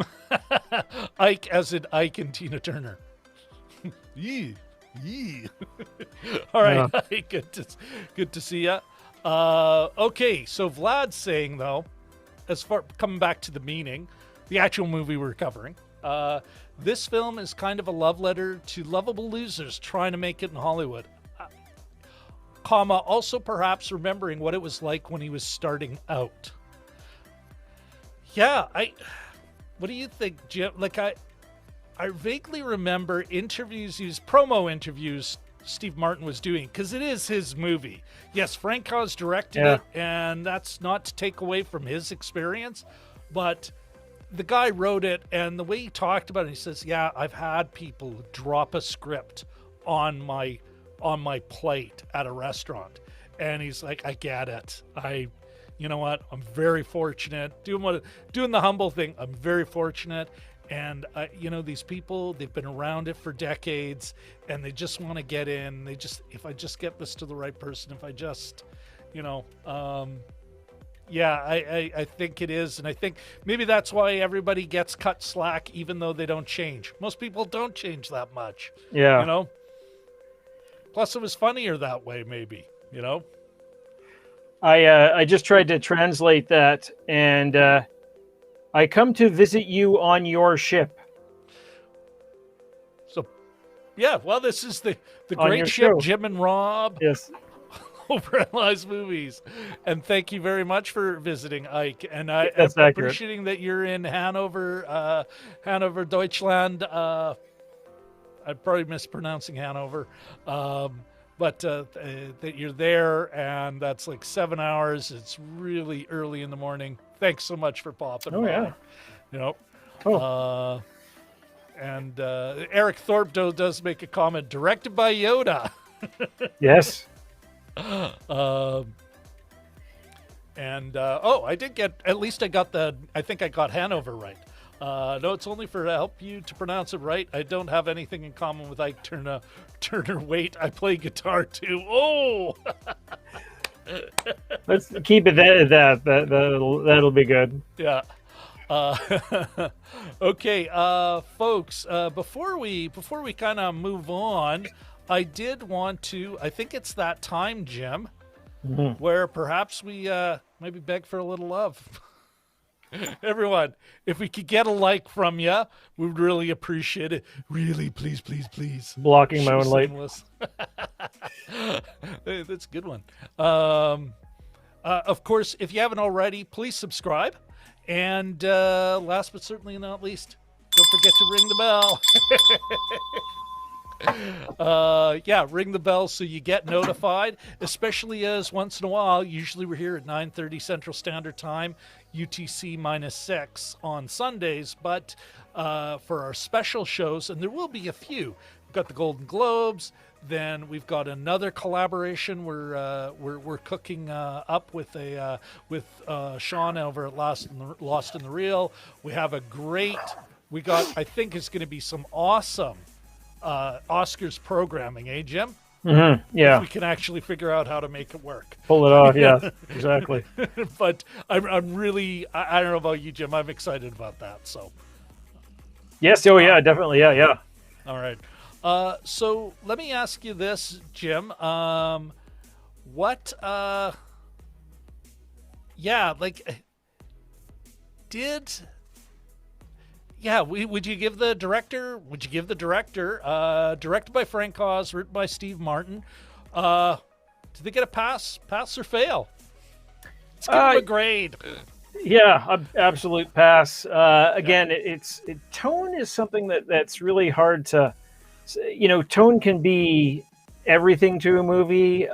Ike, as in Ike and Tina Turner. Yee. Yee. All right, Yeah. good to see ya. Okay, so Vlad's saying, though, as far coming back to the meaning, the actual movie we're covering, this film is kind of a love letter to lovable losers trying to make it in Hollywood. Comma, also perhaps remembering what it was like when he was starting out. Yeah, what do you think, Jim? Like, I vaguely remember promo interviews Steve Martin was doing, because it is his movie. Yes, Frank Oz directed it, and that's not to take away from his experience, but the guy wrote it, and the way he talked about it, he says, yeah, I've had people drop a script on my plate at a restaurant, and he's like, I get it. You know what? I'm very fortunate doing the humble thing. I'm very fortunate. And, these people, they've been around it for decades, and they just want to get in. If I just get this to the right person, if I just, I think it is. And I think maybe that's why everybody gets cut slack, even though they don't change. Most people don't change that much. Yeah. Plus it was funnier that way, maybe, I just tried to translate that, and I come to visit you on your ship. So, yeah, well, this is the On great your ship, show. Jim and Rob, Yes. Overanalyze Movies. And thank you very much for visiting, Ike. And I'm That's accurate. appreciating that you're in Hanover, Deutschland. I'm probably mispronouncing Hanover. But that you're there, and that's like 7 hours. It's really early in the morning. Thanks so much for popping by. Oh. And Eric Thorpe does make a comment, directed by Yoda. Yes. I did get, at least I think I got Hanover right. No, it's only to help you to pronounce it right. I don't have anything in common with Ike Turner. Wait, I play guitar too. Oh! Let's keep it that. That'll be good. Yeah. Okay, folks. Before we kind of move on, I did want to. I think it's that time, Jim, where perhaps we maybe beg for a little love. Everyone, if we could get a like from you, we would really appreciate it. Really, please, please, please. Blocking my own light. That's a good one. Of course, if you haven't already, please subscribe. And last but certainly not least, don't forget to ring the bell. Ring the bell so you get notified, especially as once in a while, usually we're here at 9:30 Central Standard Time, UTC -6 on Sundays, but for our special shows, and there will be a few. We've got the Golden Globes, then we've got another collaboration we're cooking up with Sean over at Lost in the Reel. We have I think it's going to be some awesome Oscars programming, Jim? Mm-hmm. Yeah. If we can actually figure out how to make it work. Pull it off, yeah. Exactly. But I'm really, I don't know about you, Jim. I'm excited about that. So. Yes. Oh, yeah. Definitely. Yeah. Yeah. All right. So let me ask you this, Jim. Would you give the director, directed by Frank Oz, written by Steve Martin, do they get a pass or fail? Let's give them a grade. Yeah, absolute pass. Again, tone is something that's really hard to, tone can be everything to a movie.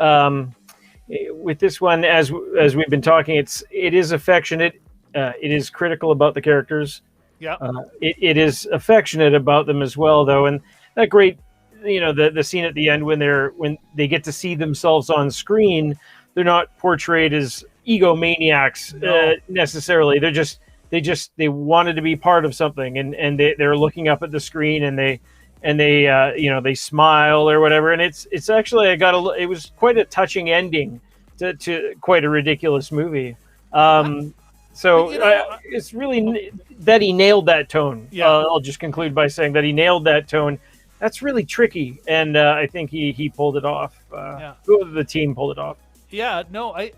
With this one, as we've been talking, it is affectionate. It is critical about the characters. Yeah, it is affectionate about them as well, though, and that great, the scene at the end when they get to see themselves on screen, they're not portrayed as egomaniacs necessarily. They wanted to be part of something, and they're looking up at the screen and they smile or whatever, and it's actually it was quite a touching ending to quite a ridiculous movie. So you know, it's really that he nailed that tone. Yeah. I'll just conclude by saying that he nailed that tone. That's really tricky, and I think he pulled it off. The team pulled it off. Yeah, no, I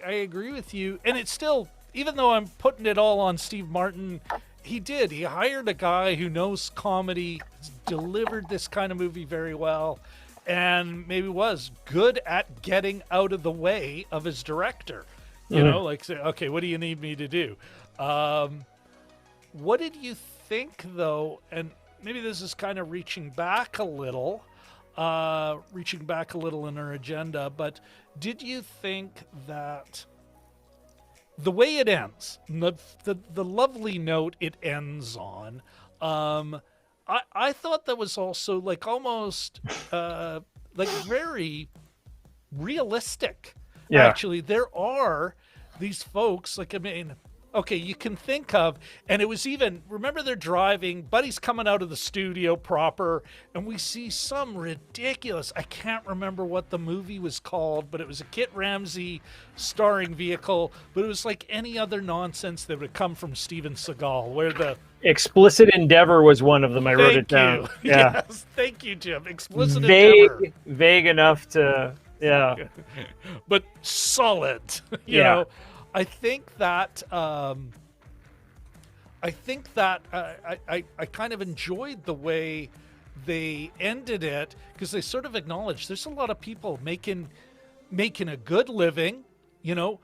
agree with you. And it's still, even though I'm putting it all on Steve Martin, he hired a guy who knows comedy, delivered this kind of movie very well, and maybe was good at getting out of the way of his director. You know, like, say, okay, what do you need me to do? What did you think, though? And maybe this is kind of reaching back a little in our agenda, but did you think that the way it ends, the lovely note it ends on, I thought that was also like almost like very realistic. Yeah. Actually, there are these folks, like, I mean, okay, you can think of, and it was even, remember they're driving, Buddy's coming out of the studio proper, and we see some ridiculous, I can't remember what the movie was called, but it was a Kit Ramsey starring vehicle, but it was like any other nonsense that would come from Steven Seagal, where the Explicit Endeavor was one of them. I wrote it down. Yeah. Yes, thank you, Jim. Explicit Endeavor. Vague enough to, yeah. But solid, you know. I think that I kind of enjoyed the way they ended it, because they sort of acknowledged there's a lot of people making a good living, you know,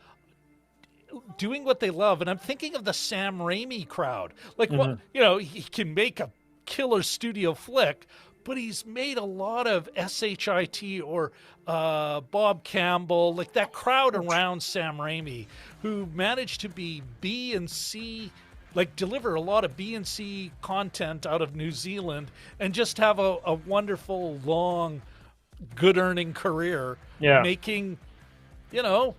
doing what they love. And I'm thinking of the Sam Raimi crowd. Like, what, you know, he can make a killer studio flick, but he's made a lot of SHIT or Bob Campbell, like that crowd around Sam Raimi, who managed to be B and C, like deliver a lot of B and C content out of New Zealand and just have a wonderful, long, good earning career, making, you know,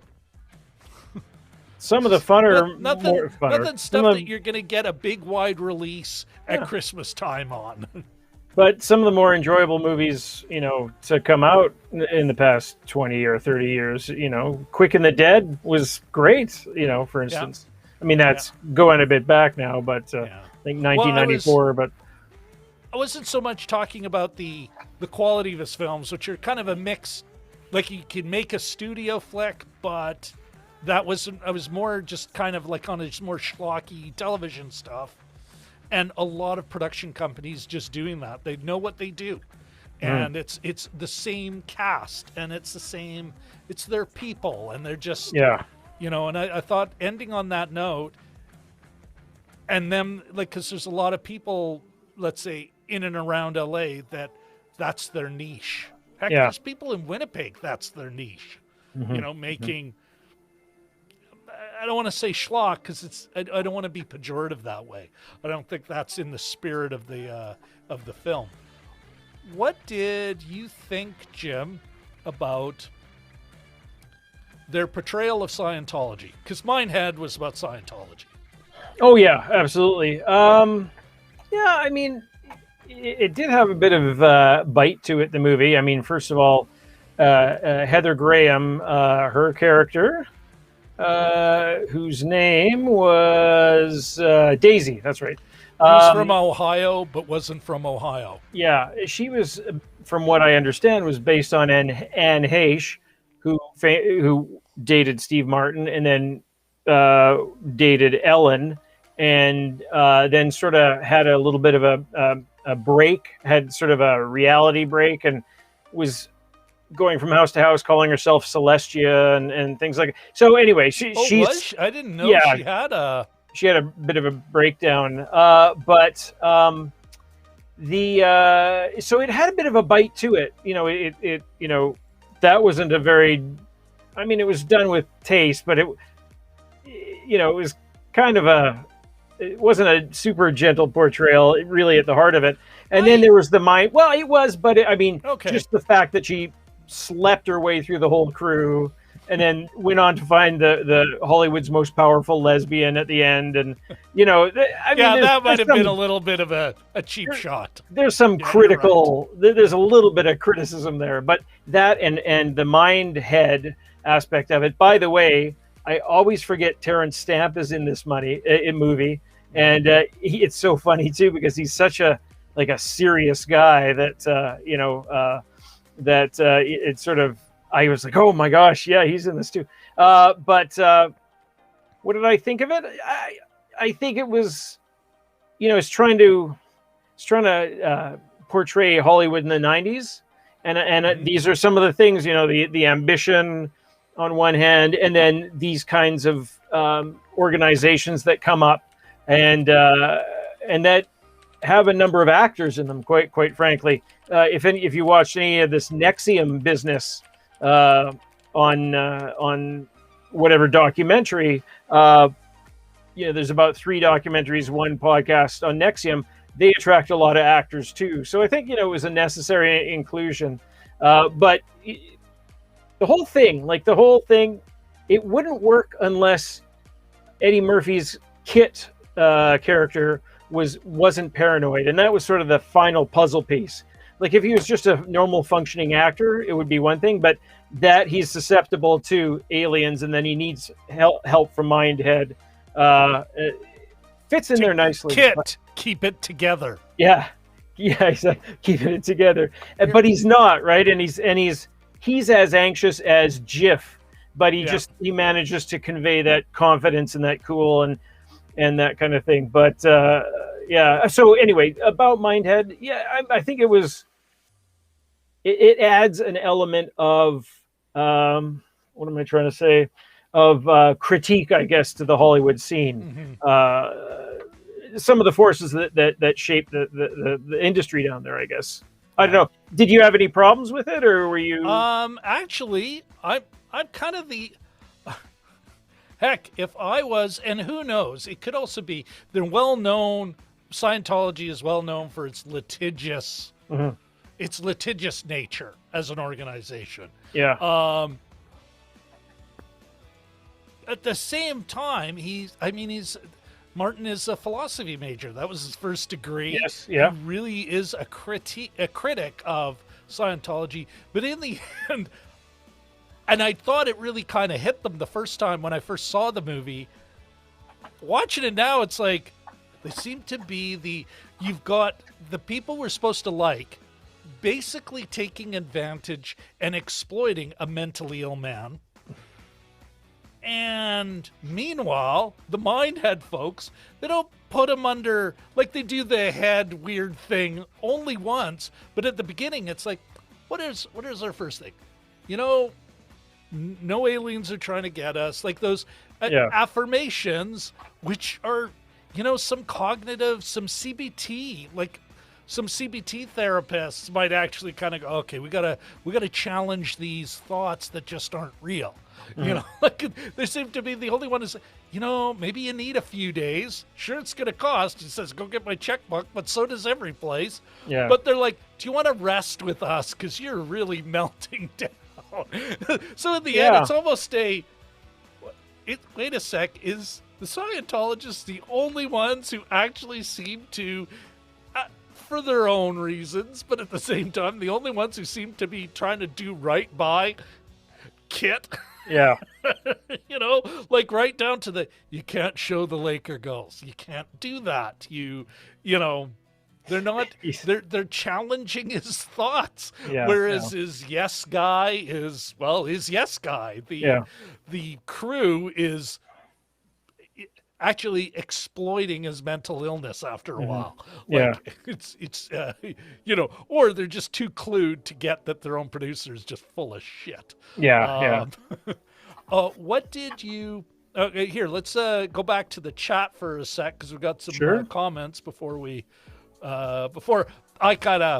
some of the funner, nothing stuff that you're going to get a big wide release at Christmas time on. But some of the more enjoyable movies, you know, to come out in the past 20 or 30 years, you know, Quick and the Dead was great, you know, for instance. I mean, that's going a bit back now, but I think 1994. But I wasn't so much talking about the quality of his films, which are kind of a mix. Like, you can make a studio flick, but I was more just kind of like on a more schlocky television stuff. And a lot of production companies just doing that. They know what they do. And it's the same cast, and it's their people, and they're just, you know, and I thought ending on that note, and then, like, because there's a lot of people, let's say, in and around LA that's their niche. Heck, there's people in Winnipeg, that's their niche. You know, making, I don't want to say schlock, because I don't want to be pejorative that way. I don't think that's in the spirit of the film. What did you think, Jim, about their portrayal of Scientology? Because mine was about Scientology. Oh yeah, absolutely. I mean, it did have a bit of bite to it, the movie. I mean, first of all, Heather Graham, her character, whose name was Daisy. That's right. Who's from Ohio, but wasn't from Ohio. Yeah, she was, from what I understand, was based on Anne Heche, who dated Steve Martin and then dated Ellen, and then sort of had a little bit of a break, had sort of a reality break, and was going from house to house calling herself Celestia and things like that. So anyway, she's I didn't know she had a bit of a breakdown, but so it had a bit of a bite to it. You know, it you know, that wasn't a very, I mean, it was done with taste, but it, you know, it was kind of it wasn't a super gentle portrayal really at the heart of it. And then there was the mind. Well, it was, but I mean, just the fact that she slept her way through the whole crew and then went on to find the Hollywood's most powerful lesbian at the end. And, you know, I mean, that might have been a little bit of a cheap shot. There's some critical, there's a little bit of criticism there, but that and the mind head aspect of it. By the way, I always forget Terrence Stamp is in this movie, and it's so funny too because he's such a serious guy that it's sort of, I was like, oh my gosh, yeah, he's in this too. But what did I think of it? I think it was, it's trying to portray Hollywood in the 90s, and these are some of the things, the ambition on one hand, and then these kinds of organizations that come up and that have a number of actors in them. Quite frankly, if you watch any of this Nexium business on whatever documentary, there's about 3 documentaries, 1 podcast on Nexium. They attract a lot of actors too, so I think it was a necessary inclusion. But the whole thing, it wouldn't work unless Eddie Murphy's Kit character wasn't paranoid, and that was sort of the final puzzle piece. Like if he was just a normal functioning actor, it would be one thing, but that he's susceptible to aliens and then he needs help from Mindhead fits in there nicely. Kit, keep it together. Yeah, he's like, keeping it together, but he's not, right? And he's as anxious as Jiff, but he manages to convey that confidence and that cool and that kind of thing. But so anyway, about Mindhead, I think it adds an element of what am I trying to say, of critique, I guess, to the Hollywood scene. Some of the forces that shape the industry down there, I guess. I don't know. Did you have any problems with it, or were you? Actually, I'm kind of the. Heck, if I was, and who knows, it could also be, they're well known. Scientology is well known for its litigious, nature as an organization. Yeah. At the same time, Martin is a philosophy major. That was his first degree. Yes, yeah. He really is a critic of Scientology. But in the end, and I thought it really kind of hit them the first time when I first saw the movie. Watching it now, it's like they seem to be you've got the people we're supposed to like basically taking advantage and exploiting a mentally ill man. And meanwhile, the Mindhead folks, they don't put him under, like they do the head weird thing only once, but at the beginning it's like, what is our first thing? No aliens are trying to get us. Like those affirmations, which are, some cognitive, some CBT, like some CBT therapists might actually kind of go, okay, we gotta challenge these thoughts that just aren't real. Like they seem to be the only one who's, maybe you need a few days. Sure, it's going to cost. He says, go get my checkbook, but so does every place. Yeah. But they're like, do you want to rest with us? Because you're really melting down. So in the end, it's almost wait a sec, is the Scientologists the only ones who actually seem to, for their own reasons, but at the same time, the only ones who seem to be trying to do right by Kit? Yeah. Like right down to you can't show the Laker goals. You can't do that. They're not, they're challenging his thoughts. Yeah, whereas his yes guy is yes guy. The crew is actually exploiting his mental illness after a while. It's or they're just too clued to get that their own producer is just full of shit. What did you? Okay, here, let's go back to the chat for a sec because we've got some comments before we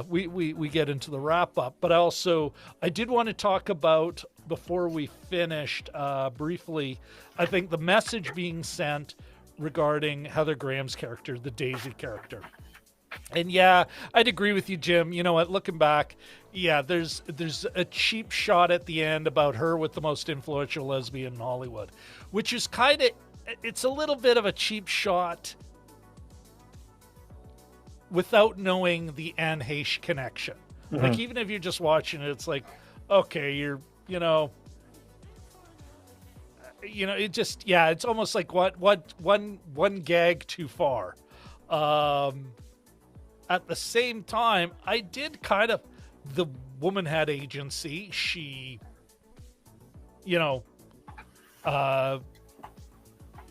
we get into the wrap up. But I did want to talk about, before we finished briefly, I think the message being sent regarding Heather Graham's character, the Daisy character. And I'd agree with you, Jim. You know what? Looking back, there's a cheap shot at the end about her with the most influential lesbian in Hollywood, which is it's a little bit of a cheap shot without knowing the Anne Heche connection. Like, even if you're just watching it, it's like, okay, it just, yeah, it's almost like one gag too far. At the same time, I did kind of, the woman had agency. She,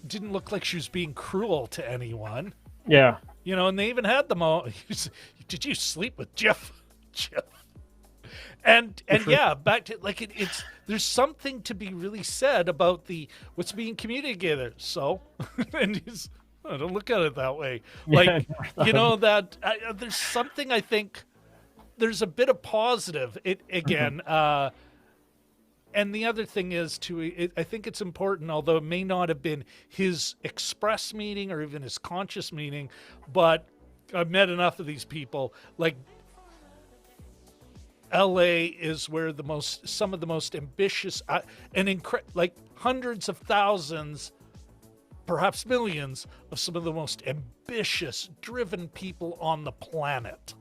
didn't look like she was being cruel to anyone. Yeah. And they even had the moment. Did you sleep with Jeff? And yeah, back to like it's there's something to be really said about what's being communicated. So, and I don't look at it that way. Like that there's something, I think there's a bit of positive. It again. And the other thing is, too, I think it's important, although it may not have been his express meaning or even his conscious meaning, but I've met enough of these people. Like, LA is where some of the most ambitious like hundreds of thousands, perhaps millions of some of the most ambitious, driven people on the planet.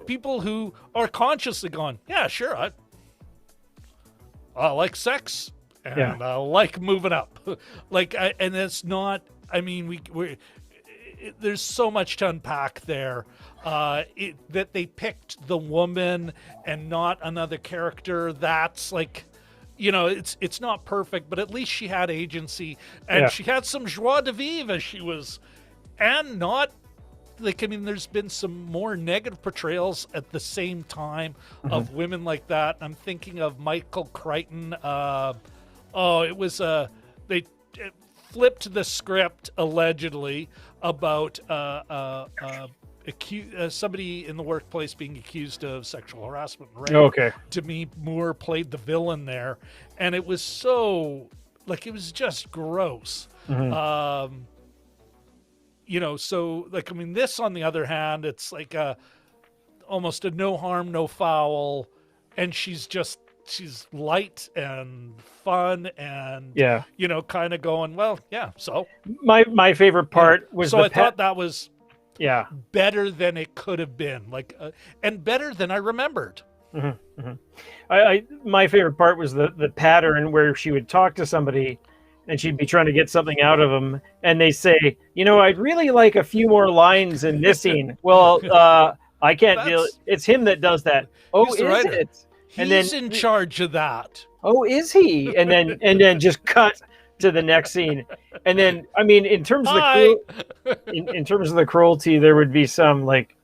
People who are consciously going, yeah, sure, I like sex and I like moving up. And it's not, I mean, there's so much to unpack there. That they picked the woman and not another character. That's like, it's not perfect, but at least she had agency and she had some joie de vivre as she was, and not, like, I mean, there's been some more negative portrayals at the same time of women like that. I'm thinking of Michael Crichton. They flipped the script allegedly about somebody in the workplace being accused of sexual harassment and rape. Okay. Demi Moore played the villain there, and it was so, like, it was just gross. So, like, I mean, this, on the other hand, it's like almost a no harm, no foul. And she's light and fun and, kind of going, well, yeah, so. My favorite part was so I thought that was better than it could have been, like, and better than I remembered. My favorite part was the pattern where she would talk to somebody and she'd be trying to get something out of them, and they say, I'd really like a few more lines in this scene. Well, I can't deal. It's him that does that. Oh, is it? And He's in charge of that. Oh, is he? And then just cut to the next scene. And then, I mean, in terms of the cruelty, there would be some, like,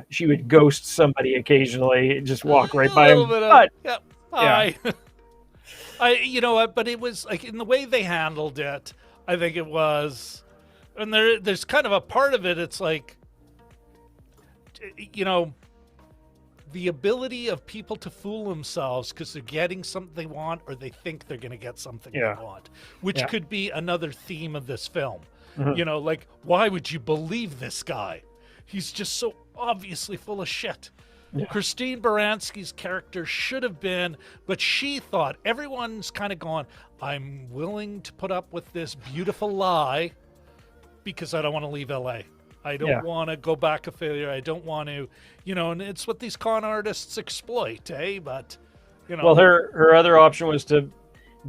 she would ghost somebody occasionally, just walk right by him. Hi. But it was like, in the way they handled it, I think it was, and there's kind of a part of it. It's like, the ability of people to fool themselves because they're getting something they want, or they think they're going to get something they want, which could be another theme of this film. Like, why would you believe this guy? He's just so obviously full of shit. Christine Baranski's character should have been, but she thought, everyone's kind of going, I'm willing to put up with this beautiful lie because I don't want to leave LA. I don't want to go back a failure. I don't want to, and it's what these con artists exploit, eh? But, Well, her other option was to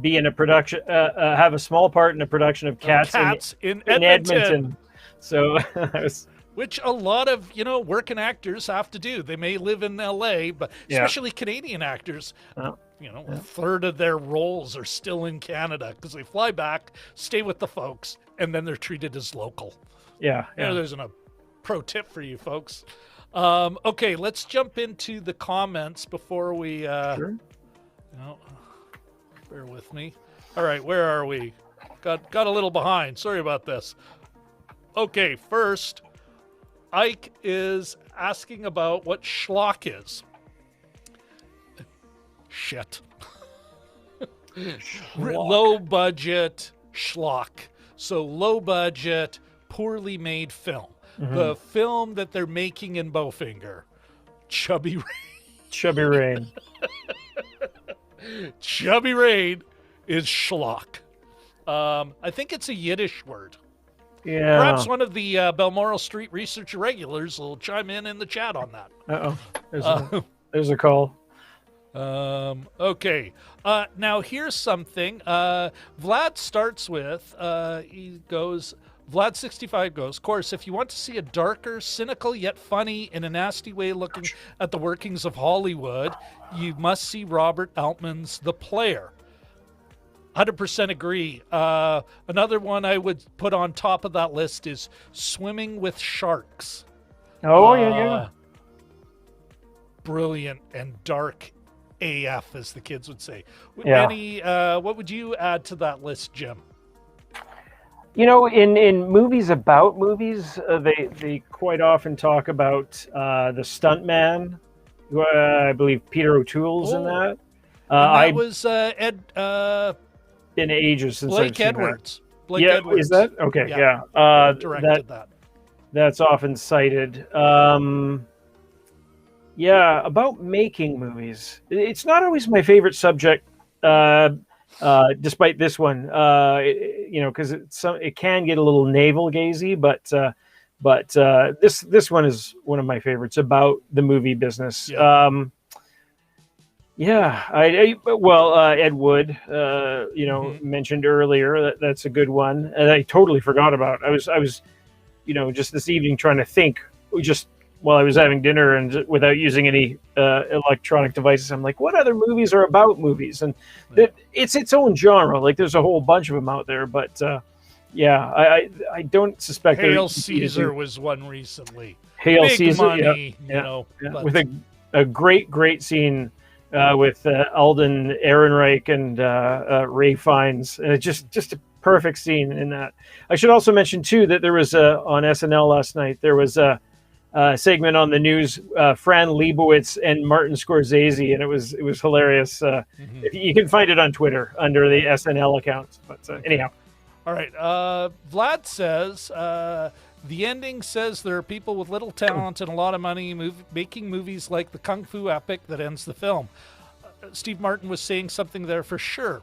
be in a production, have a small part in a production of Cats in Edmonton. So which a lot of, working actors have to do. They may live in LA, but especially Canadian actors, a third of their roles are still in Canada because they fly back, stay with the folks, and then they're treated as local. There's a pro tip for you folks. Okay, let's jump into the comments before we... Sure. Bear with me. All right, where are we? Got a little behind. Sorry about this. Okay, first... Ike is asking about what schlock is. Shit. Low budget schlock. So low budget, poorly made film. The film that they're making in Bowfinger. Chubby Rain. Chubby Rain. Chubby Rain is schlock. I think it's a Yiddish word. Yeah. Perhaps one of the Balmoral Street Research regulars will chime in the chat on that. There's a call. Okay. Now here's something. Vlad starts with, Vlad65 goes, of course, if you want to see a darker, cynical, yet funny, in a nasty way looking at the workings of Hollywood, you must see Robert Altman's The Player. 100% agree. Another one I would put on top of that list is Swimming with Sharks. Oh, yeah. Brilliant and dark AF, as the kids would say. Yeah. What would you add to that list, Jim? You know, in movies about movies, they quite often talk about the stuntman. Who, I believe Peter O'Toole's in that. That was Ed. Been ages since Blake I've seen Edwards. That. Blake Edwards. Is that okay? Yeah. Directed that. That's often cited. Yeah, about making movies. It's not always my favorite subject, despite this one. You know, because it can get a little navel gazy, but this one is one of my favorites about the movie business. Yeah. Ed Wood, mentioned earlier. That's a good one, and I totally forgot about. I was, just this evening trying to think, just while I was having dinner and without using any electronic devices. I'm like, what other movies are about movies? And it's its own genre. Like, there's a whole bunch of them out there, but I don't suspect. Hail Caesar was one recently. Hail Big Caesar, money, with a great scene. With Alden Ehrenreich and Ray Fiennes, and it's just a perfect scene in that. I should also mention too that there was on SNL last night. There was a segment on the news, Fran Lebowitz and Martin Scorsese, and it was hilarious. You can find it on Twitter under the SNL account. But anyhow, all right. Vlad says. The ending says there are people with little talent and a lot of money making movies like the Kung Fu epic that ends the film. Steve Martin was saying something there for sure.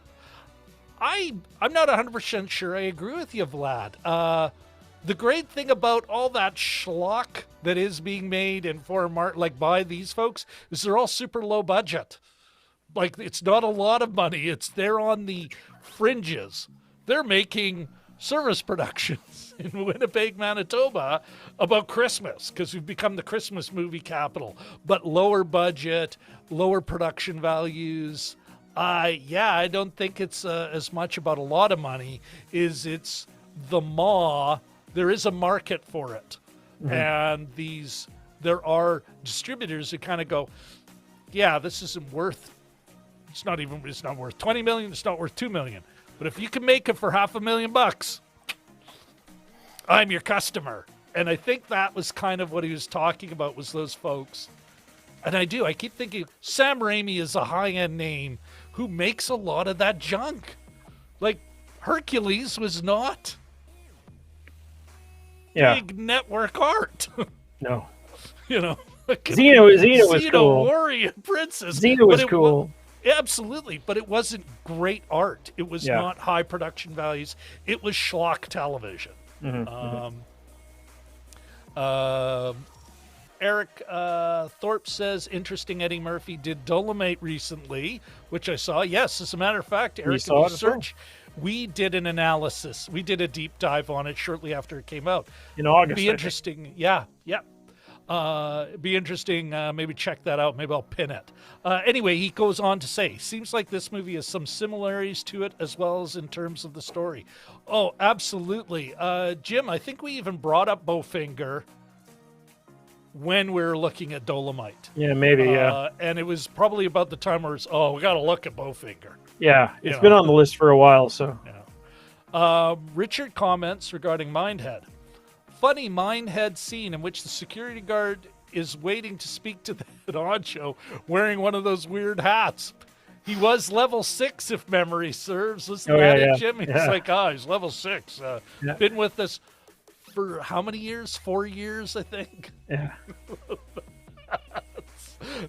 I'm not 100% sure I agree with you, Vlad. The great thing about all that schlock that is being made and by these folks is they're all super low budget. Like, it's not a lot of money. They're on the fringes. They're making service productions in Winnipeg, Manitoba about Christmas, because we've become the Christmas movie capital, but lower budget, lower production values. I don't think it's as much about a lot of money. It's the maw. There is a market for it. And there are distributors who kind of go, yeah, this isn't worth, it's not worth 20 million. It's not worth 2 million. But if you can make it for $500,000, I'm your customer. And I think that was kind of what he was talking about, was those folks. And I keep thinking Sam Raimi is a high-end name who makes a lot of that junk. Like, Hercules was not big network art. No. Xena was cool. Warrior Princess. Xena was cool. Absolutely, but it wasn't great art. It was not high production values. It was schlock television. Eric Thorpe says, interesting, Eddie Murphy did Dolomite recently, which I saw. Yes, as a matter of fact, Eric, if you search, we did an analysis. We did a deep dive on it shortly after it came out. In August. Be interesting. Yeah. Be interesting. Maybe check that out. Maybe I'll pin it. Anyway, he goes on to say, seems like this movie has some similarities to it as well as in terms of the story. Oh, absolutely. Jim, I think we even brought up Bowfinger when we were looking at Dolomite. Yeah, maybe, yeah. And it was probably about the time where it's, we got to look at Bowfinger. Yeah, it's been on the list for a while, so. Yeah. Richard comments regarding Mindhead. Funny Mindhead scene in which the security guard is waiting to speak to the head honcho wearing one of those weird hats. He was level 6, if memory serves. Wasn't that it, Jim? He's like, he's level 6. Been with us for how many years? 4 years, I think. Yeah.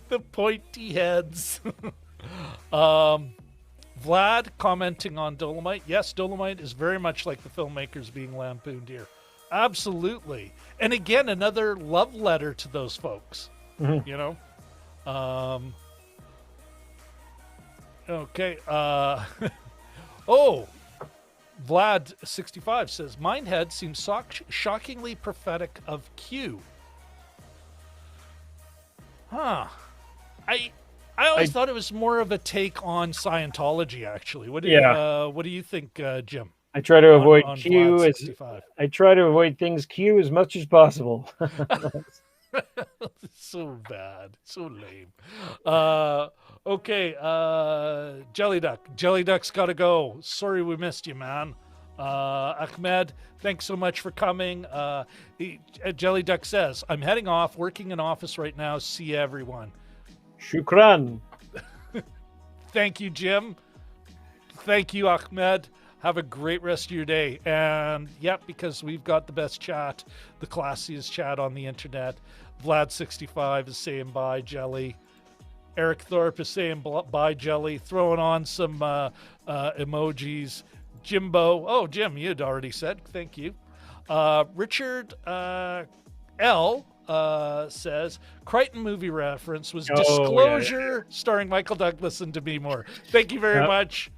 The pointy heads. Vlad commenting on Dolomite. Yes, Dolomite is very much like the filmmakers being lampooned here. Absolutely. And again, another love letter to those folks. Okay. Oh, Vlad65 says, Mindhead seems shockingly prophetic of Q. Huh. I always thought it was more of a take on Scientology, actually. What do you think, Jim? I try to avoid on Q as I try to avoid things Q as much as possible. So bad, so lame. Okay, Jelly Duck. Jelly Duck's got to go. Sorry we missed you, man. Ahmed, thanks so much for coming. Jelly Duck says, I'm heading off, working in office right now. See everyone. Shukran. Thank you, Jim. Thank you, Ahmed. Have a great rest of your day. And yep, because we've got the best chat, the classiest chat on the internet. Vlad65 is saying bye, Jelly. Eric Thorpe is saying bye, Jelly. Throwing on some emojis. Jimbo. Oh, Jim, you'd already said. Thank you. Richard L. Says, Crichton movie reference was Disclosure, starring Michael Douglas and Demi Moore. Thank you very much.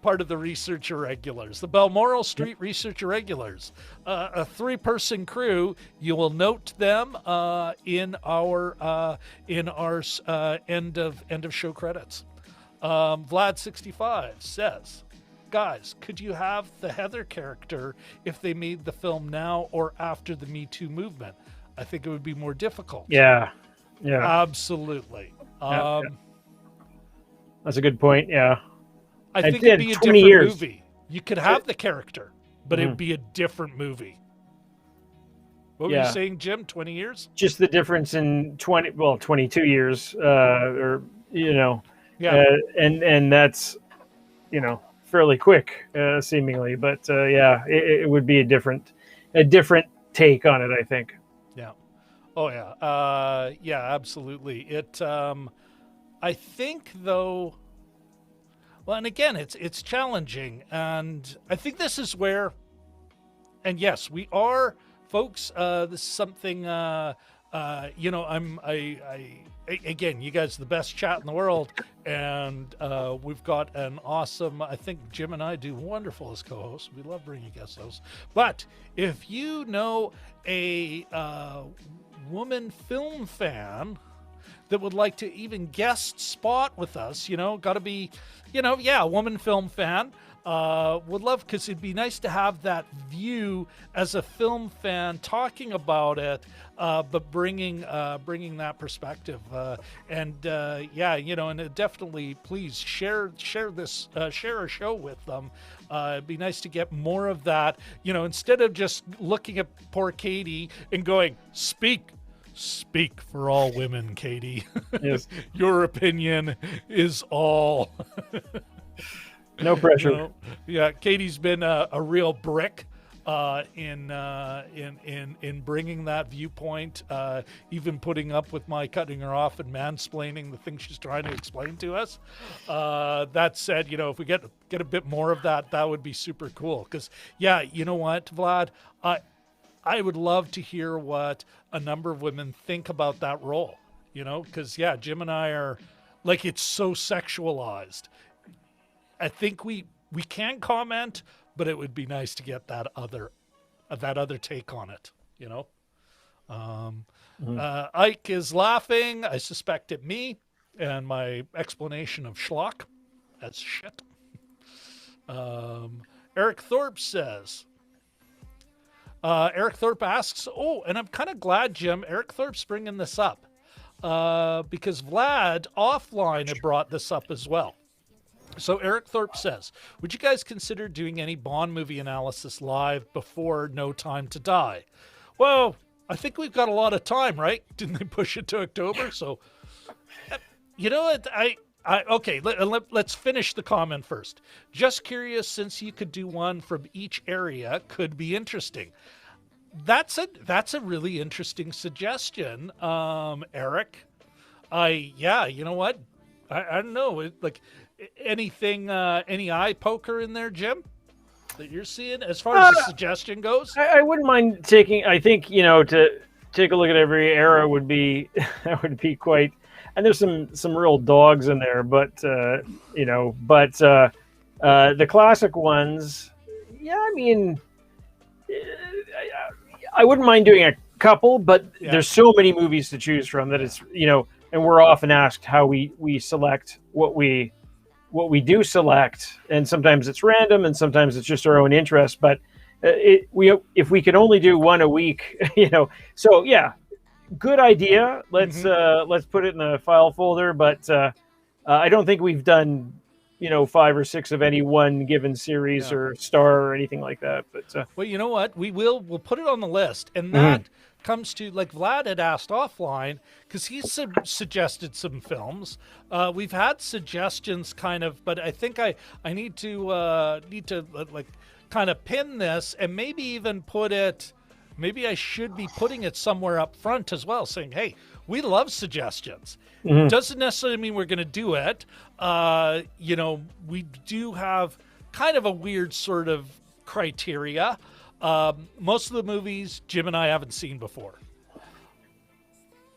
Part of the Research Irregulars, the Balmoral Street Research Irregulars, a 3-person crew. You will note them in our end of show credits. Vlad65 says, guys, could you have the Heather character if they made the film now or after the Me Too movement? I think it would be more difficult. Yeah. Absolutely. That's a good point. Yeah. I think it'd be a different movie. You could have the character, but it'd be a different movie. What were you saying, Jim? 20 years? Just the difference in 22 years, and that's, fairly quick, seemingly. But it would be a different take on it, I think. Yeah. Oh yeah. Yeah, absolutely. It. I think though. Well, and again, it's challenging, and I think this is where, and yes, we are, folks. This is something. Again, you guys are the best chat in the world, and we've got an awesome. I think Jim and I do wonderful as co-hosts. We love bringing guest hosts. But if you know a woman film fan that would like to even guest spot with us, got to be, a woman film fan. Would love, because it'd be nice to have that view as a film fan talking about it, but bringing that perspective. And definitely please share this, share a show with them. It'd be nice to get more of that, instead of just looking at poor Katie and going, Speak for all women, Katie. Yes. Your opinion is all. No pressure. Yeah, Katie's been a real brick in bringing that viewpoint, even putting up with my cutting her off and mansplaining the things she's trying to explain to us. That said, if we get a bit more of that, that would be super cool. Because, you know what, Vlad? I would love to hear what a number of women think about that role, because, Jim and I are, it's so sexualized. I think we can comment, but it would be nice to get that other take on it, Ike is laughing, I suspect at me, and my explanation of schlock as shit. Eric Thorpe says... Eric Thorpe asks, and I'm kind of glad, Jim, Eric Thorpe's bringing this up because Vlad offline had brought this up as well. So Eric Thorpe says, would you guys consider doing any Bond movie analysis live before No Time to Die? Well, I think we've got a lot of time, right? Didn't they push it to October? So, okay, let's finish the comment first. Just curious, since you could do one from each area, could be interesting. That's a really interesting suggestion, Eric. You know what? I don't know. Anything, any eye poker in there, Jim, that you're seeing as far as the suggestion goes? I wouldn't mind taking. I think to take a look at every era would be that would be quite. and there's some real dogs in there, but the classic ones, yeah, I mean, I wouldn't mind doing a couple, but there's so many movies to choose from that it's, and we're often asked how we select what we do select, and sometimes it's random and sometimes it's just our own interest, but if we could only do one a week, so yeah, good idea. Let's put it in a file folder, but I don't think we've done 5 or 6 of any one given series or star or anything like that. But well, you know what? We'll put it on the list, and that comes to, like Vlad had asked offline, because he suggested some films. We've had suggestions, kind of, but I think I need to like kind of pin this, and maybe even put it. Maybe I should be putting it somewhere up front as well, saying, "Hey, we love suggestions." Doesn't necessarily mean we're going to do it. We do have kind of a weird sort of criteria. Most of the movies Jim and I haven't seen before.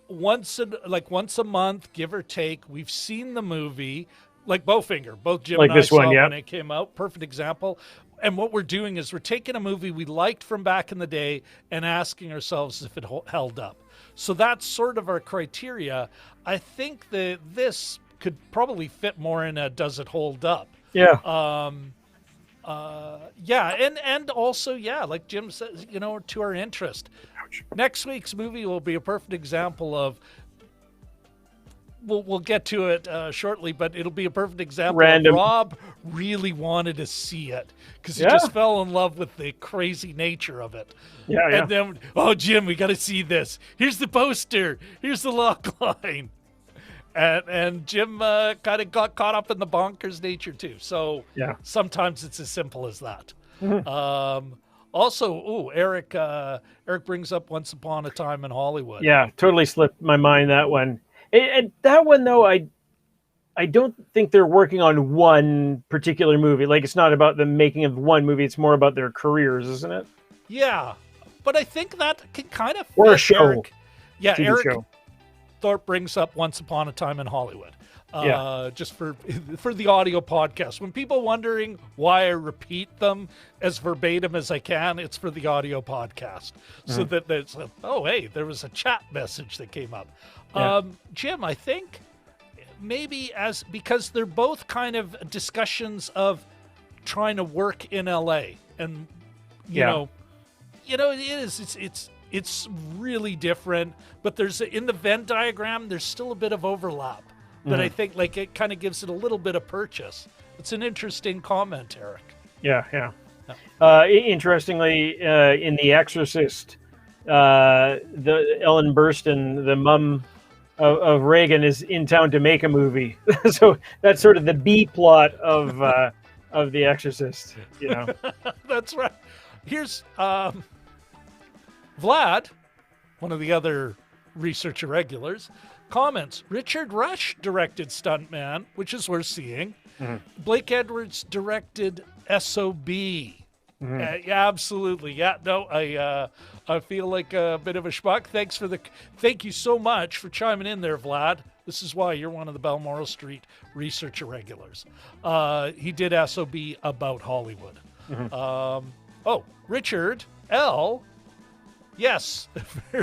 Once a month, give or take, we've seen the movie. Like Bowfinger, both Jim and I saw when it came out. Perfect example. And what we're doing is we're taking a movie we liked from back in the day and asking ourselves if it held up. So that's sort of our criteria. I think that this could probably fit more in a does it hold up? Yeah. And also, like Jim says, to our interest. Ouch. Next week's movie will be a perfect example of, we'll get to it shortly, but it'll be a perfect example of Rob really wanted to see it because he just fell in love with the crazy nature of it. And then, Jim, we got to see this. Here's the poster. Here's the log line. And Jim kind of got caught up in the bonkers nature too. So sometimes it's as simple as that. Also, Eric brings up Once Upon a Time in Hollywood. Yeah, totally slipped my mind, that one. And that one, though, I don't think they're working on one particular movie. Like, it's not about the making of one movie. It's more about their careers, isn't it? Yeah, but I think that can kind of fit. Or a show. Eric. Yeah, TV Eric show. Thorpe brings up Once Upon a Time in Hollywood. Just for the audio podcast. When people wondering why I repeat them as verbatim as I can, it's for the audio podcast. So that there's there was a chat message that came up. Jim, I think maybe because they're both kind of discussions of trying to work in LA, and you know it is it's really different, but there's in the Venn diagram there's still a bit of overlap that I think like it kind of gives it a little bit of purchase. It's an interesting comment, Eric. Yeah. Interestingly, in The Exorcist, the Ellen Burstyn, the mum of Reagan, is in town to make a movie. So that's sort of the B plot of The Exorcist. That's right. Here's Vlad, one of the other research irregulars, comments. Richard Rush directed Stuntman, which is worth seeing. Blake Edwards directed SOB. Absolutely. Yeah, no, I feel like a bit of a schmuck. Thank you so much for chiming in there, Vlad. This is why you're one of the Balmoral Street research irregulars. He did SOB about Hollywood. Richard L. Yes,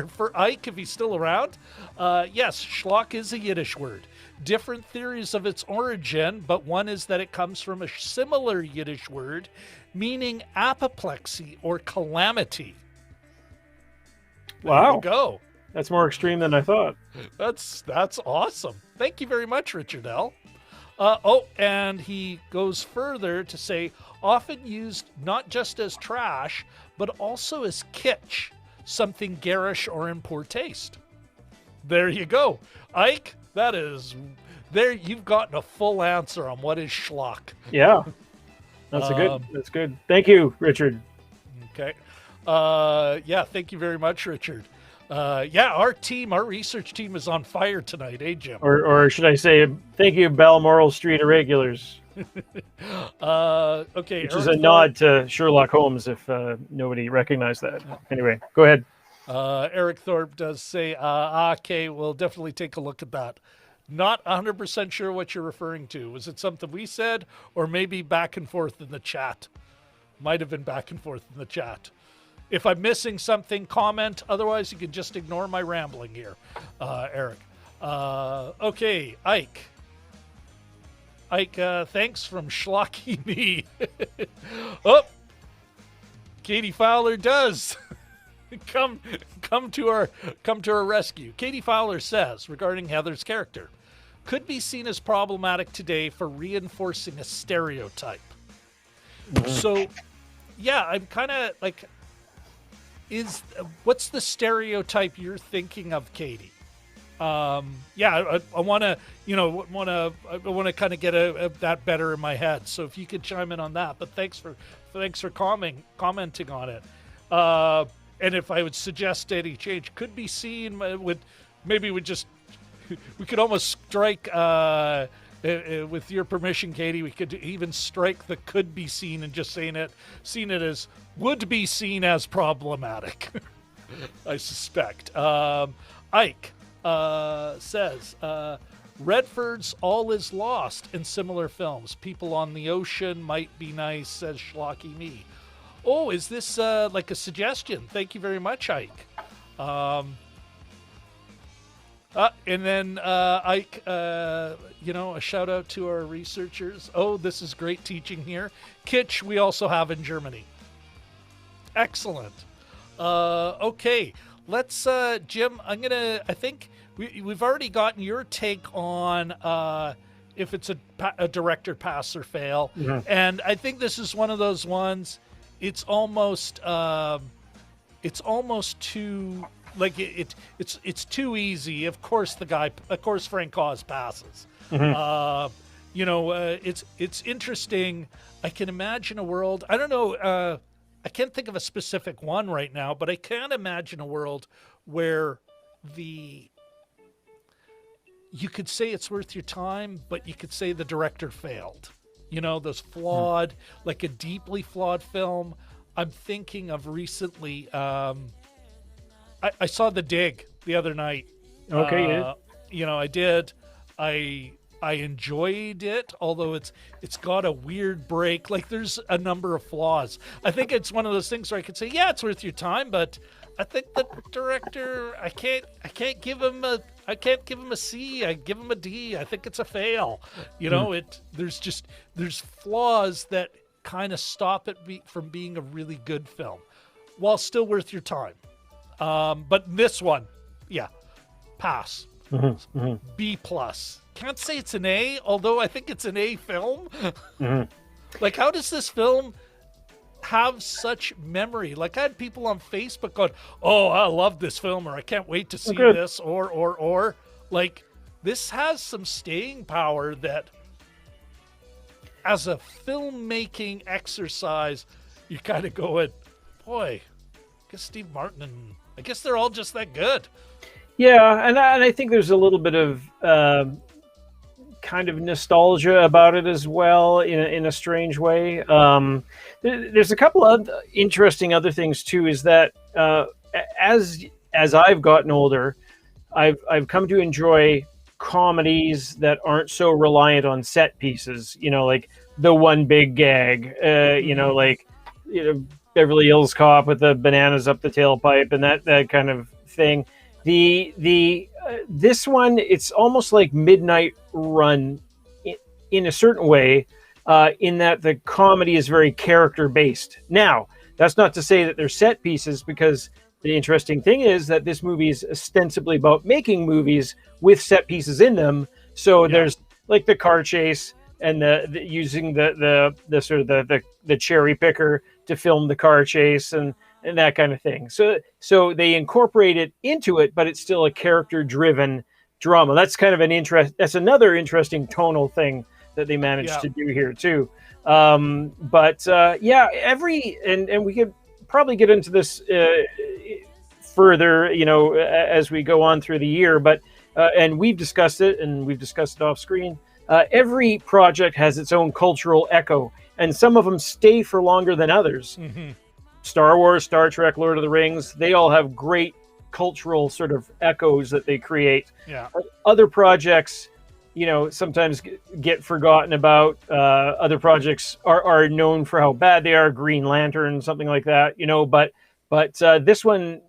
for Ike, if he's still around. Yes, schlock is a Yiddish word. Different theories of its origin, but one is that it comes from a similar Yiddish word meaning apoplexy or calamity. Wow. There you go. That's more extreme than I thought. That's awesome. Thank you very much, Richard L. And he goes further to say, often used not just as trash, but also as kitsch, something garish or in poor taste. There you go. Ike, there you've gotten a full answer on what is schlock. Yeah. That's good. Thank you, Richard. Okay. Thank you very much, Richard. Our research team is on fire tonight, Jim? Or should I say, thank you, Balmoral Street Irregulars. Okay. Which is a nod to Sherlock Holmes, if nobody recognized that. Anyway, go ahead. Eric Thorpe does say, okay, we'll definitely take a look at that. Not 100% sure what you're referring to. Was it something we said, or maybe back and forth in the chat? Might have been back and forth in the chat. If I'm missing something, comment. Otherwise, you can just ignore my rambling here, Eric. Okay, Ike. Ike, thanks from Schlocky Me. Oh, Katie Fowler does come to our rescue. Katie Fowler says regarding Heather's character, could be seen as problematic today for reinforcing a stereotype. So, yeah, I'm kind of like, what's the stereotype you're thinking of, Katie? I want to, kind of get that better in my head. So if you could chime in on that, but thanks for commenting on it. And if I would suggest any change, could be seen with, maybe we could almost strike, with your permission, Katie, we could even strike the could be seen and just seen it as would be seen as problematic. I suspect. Ike says, Redford's All Is Lost in similar films. People on the Ocean might be nice, says Schlocky Me. Oh, is this like a suggestion? Thank you very much, Ike. And then Ike, a shout out to our researchers. Oh, this is great teaching here. Kitsch, we also have in Germany. Excellent. Okay, let's, Jim, I think we've already gotten your take on if it's a director pass or fail. Mm-hmm. And I think this is one of those ones, it's almost too... Like it's too easy. Of course, Frank Oz passes. Mm-hmm. It's interesting. I can imagine a world. I don't know. I can't think of a specific one right now, but I can imagine a world where you could say it's worth your time, but you could say the director failed. Those flawed, like a deeply flawed film. I'm thinking of recently. I saw The Dig the other night. Okay, I did. I enjoyed it, although it's got a weird break. Like there's a number of flaws. I think it's one of those things where I could say, yeah, it's worth your time, but I think the director, I can't give him a C. I give him a D. I think it's a fail. There's flaws that kind of stop it from being a really good film, while still worth your time. But this one, yeah, pass. Mm-hmm, mm-hmm. B plus. Can't say it's an A, although I think it's an A film. Mm-hmm. Like, how does this film have such memory? Like, I had people on Facebook going, "Oh, I love this film," or "I can't wait to see this," or like, this has some staying power that, as a filmmaking exercise, you kind of go, boy, I guess Steve Martin and I guess they're all just that good. Yeah, and I think there's a little bit of kind of nostalgia about it as well, in a strange way. There's a couple of interesting other things too. Is that as I've gotten older, I've come to enjoy comedies that aren't so reliant on set pieces. Like the one big gag. Beverly Hills Cop with the bananas up the tailpipe and that kind of thing. This one, it's almost like Midnight Run in a certain way, in that the comedy is very character based. Now, that's not to say that they're set pieces, because the interesting thing is that this movie is ostensibly about making movies with set pieces in them. So there's like the car chase and the using the sort of the cherry picker to film the car chase and that kind of thing. So they incorporate it into it, but it's still a character-driven drama. That's kind of that's another interesting tonal thing that they managed to do here too. And we could probably get into this further, as we go on through the year. But and we've discussed it, and we've discussed it off screen. Every project has its own cultural echo, and some of them stay for longer than others. Mm-hmm. Star Wars, Star Trek, Lord of the Rings, they all have great cultural sort of echoes that they create. Yeah. Other projects sometimes get forgotten about. Other projects are known for how bad they are. Green Lantern, something like that. But this one,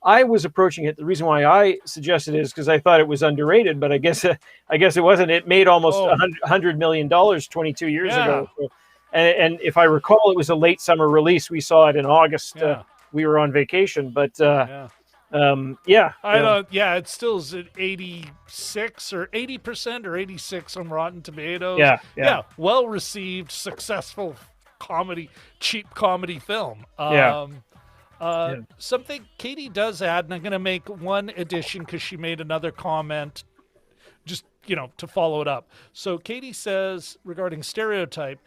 I was approaching it. The reason why I suggested it is because I thought it was underrated, but I guess it wasn't. It made almost $100 million 22 years ago. So, and if I recall, it was a late summer release. We saw it in August. We were on vacation, but I don't. Yeah, it still is at 86 or 80% or 86 on Rotten Tomatoes. Yeah, well received, successful cheap comedy film. Something Katie does add, and I'm going to make one addition because she made another comment just, to follow it up. So Katie says regarding stereotype,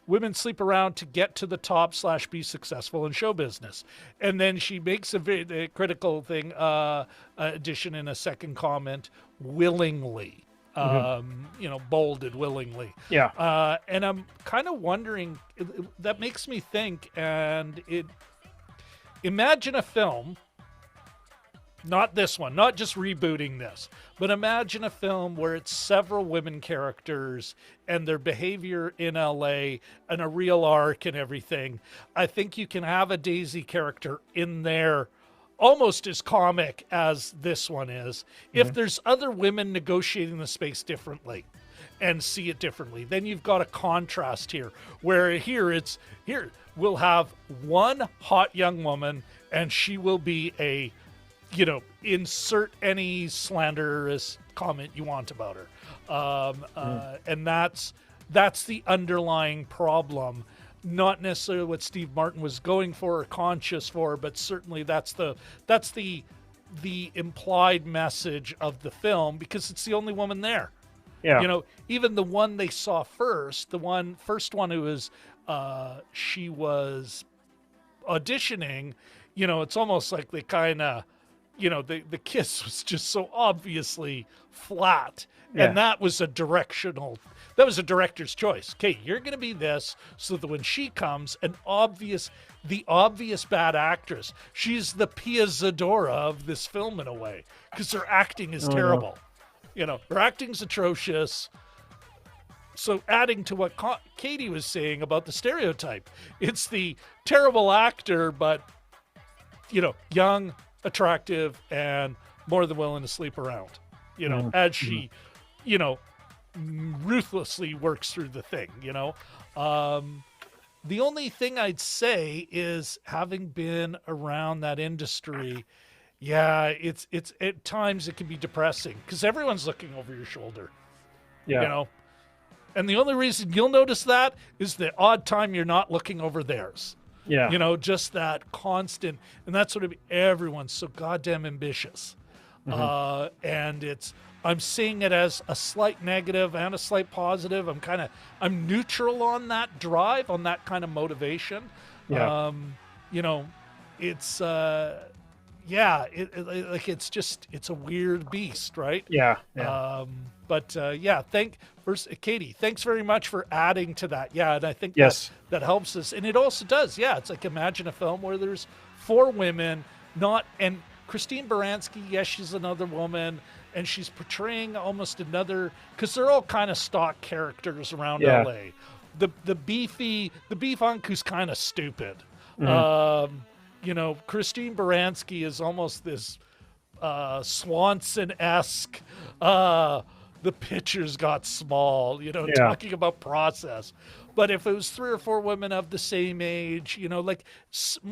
women sleep around to get to the top / be successful in show business. And then she makes a very critical thing, addition in a second comment, willingly. Bolded willingly. And I'm kind of wondering, that makes me think, and imagine a film, not this one, not just rebooting this, but imagine a film where it's several women characters and their behavior in LA and a real arc and everything. I think you can have a Daisy character in there almost as comic as this one is. If there's other women negotiating the space differently and see it differently, then you've got a contrast here, where here we'll have one hot young woman and she will be a, insert any slanderous comment you want about her. And that's the underlying problem. Not necessarily what Steve Martin was going for or conscious for, but certainly that's the implied message of the film, because it's the only woman there. Even the one they saw first, the first one who was she was auditioning, it's almost like they kind of, the kiss was just so obviously flat. And that was a director's choice. Okay, you're going to be this, so that when she comes, the obvious bad actress, she's the Pia Zadora of this film in a way, because her acting is terrible. Her acting's atrocious. So adding to what Katie was saying about the stereotype, it's the terrible actor, but, young, attractive, and more than willing to sleep around, as she, ruthlessly works through the thing, The only thing I'd say is, having been around that industry, it's at times it can be depressing because everyone's looking over your shoulder, and the only reason you'll notice that is the odd time you're not looking over theirs. Just that constant, and that's sort of, everyone's so goddamn ambitious. And I'm seeing it as a slight negative and a slight positive. I'm neutral on that drive, on that kind of motivation. It's it's a weird beast, right? Katie, thanks very much for adding to that. And I think that helps us. And it also does. It's like, imagine a film where there's 4 women, and Christine Baranski, yes, she's another woman, and she's portraying almost another, because they're all kind of stock characters around LA. The beef hunk who's kind of stupid. Christine Baranski is almost this Swanson-esque, the pictures got small, talking about process. But if it was 3 or 4 women of the same age, like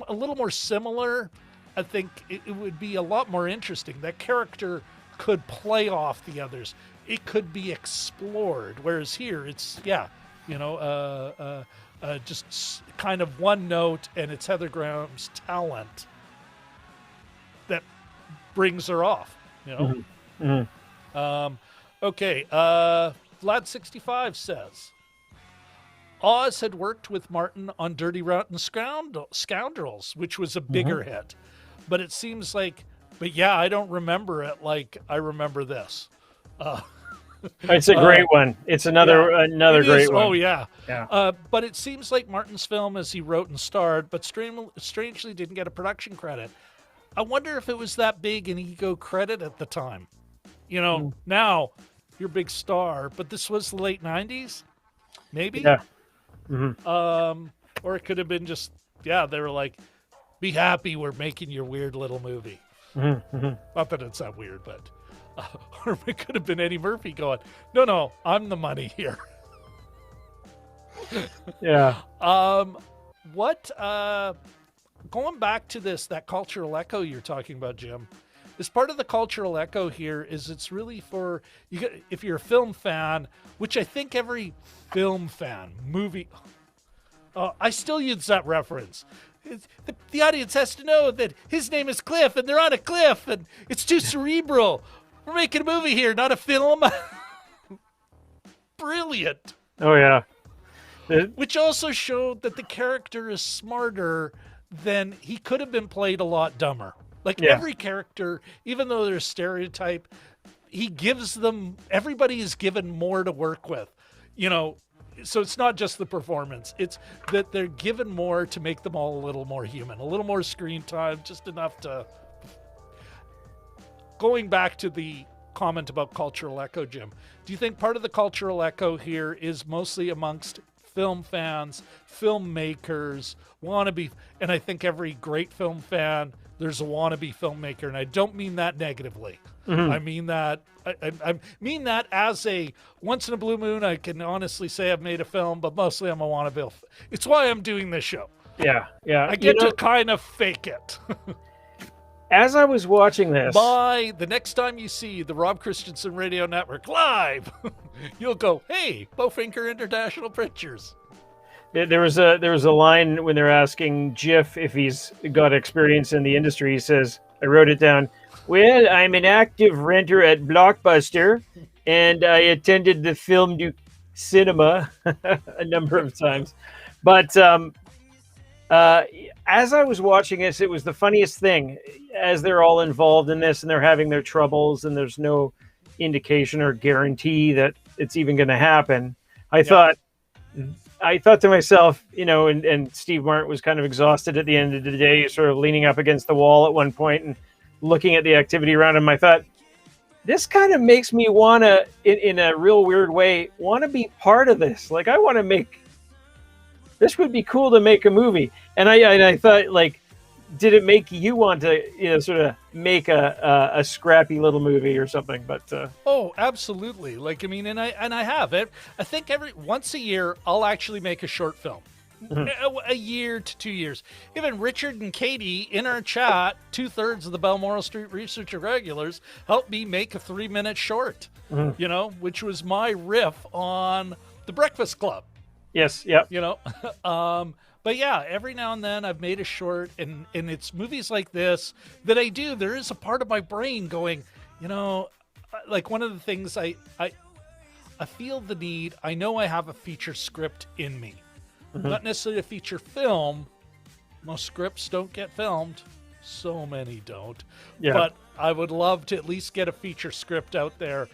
a little more similar, I think it would be a lot more interesting. That character could play off the others. It could be explored. Whereas here, it's, just kind of one note, and it's Heather Graham's talent that brings her off, Okay, Vlad65 says, Oz had worked with Martin on Dirty Rotten Scoundrels, which was a bigger hit. But it seems like, I don't remember it like I remember this. It's a great one. It's another great one. Oh, yeah. But it seems like Martin's film, as he wrote and starred, but strangely didn't get a production credit. I wonder if it was that big an ego credit at the time. Now you're a big star, but this was the late 90s, maybe? Yeah. Or it could have been just, they were like, be happy we're making your weird little movie. Not that it's that weird, but or it could have been Eddie Murphy going, no, I'm the money here. Yeah. What going back to that cultural echo you're talking about, Jim, is part of the cultural echo here is it's really for you. If you're a film fan, which I think every film fan, I still use that reference. The audience has to know that his name is Cliff and they're on a cliff and it's too cerebral. We're making a movie here, not a film. Brilliant. Oh, yeah. Which also showed that the character is smarter than he could have been played a lot dumber. Like every character, even though they're a stereotype, everybody is given more to work with. So it's not just the performance. It's that they're given more to make them all a little more human, a little more screen time, just enough to... Going back to the comment about cultural echo, Jim, do you think part of the cultural echo here is mostly amongst film fans, filmmakers, wannabe, and I think every great film fan, there's a wannabe filmmaker, and I don't mean that negatively. I mean that I mean that as a once in a blue moon. I can honestly say I've made a film, but mostly I'm a wannabe. It's why I'm doing this show. Yeah. I get to kind of fake it. As I was watching this, by the next time you see the Rob Christensen Radio Network live, you'll go, "Hey, Bowfinger International Pictures." There was a line when they're asking Jiff if he's got experience in the industry. He says, I wrote it down. Well, I'm an active renter at Blockbuster, and I attended the Film du Cinema a number of times. But as I was watching this, it was the funniest thing. As they're all involved in this and they're having their troubles and there's no indication or guarantee that it's even going to happen, I thought to myself, and Steve Martin was kind of exhausted at the end of the day, sort of leaning up against the wall at one point and looking at the activity around him. I thought, this kind of makes me want to, in a real weird way, want to be part of this. Like, I want to this would be cool to make a movie. And I thought, like, did it make you want to, sort of make a scrappy little movie or something? But oh, absolutely. Like, I mean, and I have it. I think once a year I'll actually make a short film. A year to 2 years. Even Richard and Katie in our chat, 2/3 of the Balmoral Street Research Irregulars, helped me make a 3-minute short. Which was my riff on The Breakfast Club. Yes. Yep. But yeah, every now and then I've made a short, and it's movies like this that I do. There is a part of my brain going, like one of the things I feel the need. I know I have a feature script in me, not necessarily a feature film. Most scripts don't get filmed. So many don't. Yeah. But I would love to at least get a feature script out there.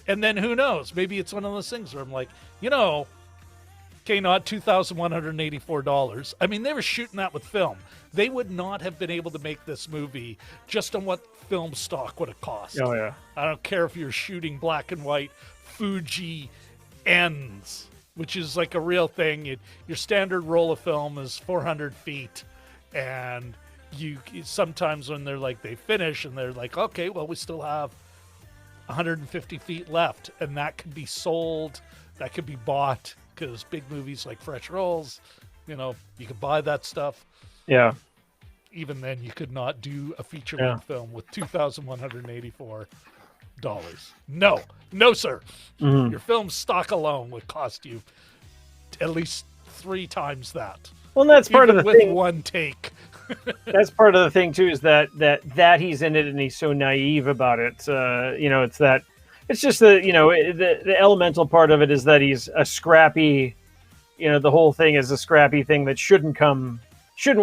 And then who knows? Maybe it's one of those things where I'm like, okay, not $2,184. I mean, they were shooting that with film. They would not have been able to make this movie just on what film stock would have cost. Oh, yeah. I don't care if you're shooting black and white Fuji ends, which is like a real thing. Your standard roll of film is 400 feet. And you sometimes when they finish and they're like, okay, well, we still have 150 feet left. And that could be sold. That could be bought. Because big movies like Fresh Rolls, you could buy that stuff. Yeah. Even then, you could not do a feature-length film with $2,184. No, sir. Your film stock alone would cost you at least 3 times that. Well, that's part of the with thing. One take. That's part of the thing too, is that he's in it and he's so naive about it. It's that. It's just the elemental part of it is that he's a scrappy, the whole thing is a scrappy thing that shouldn't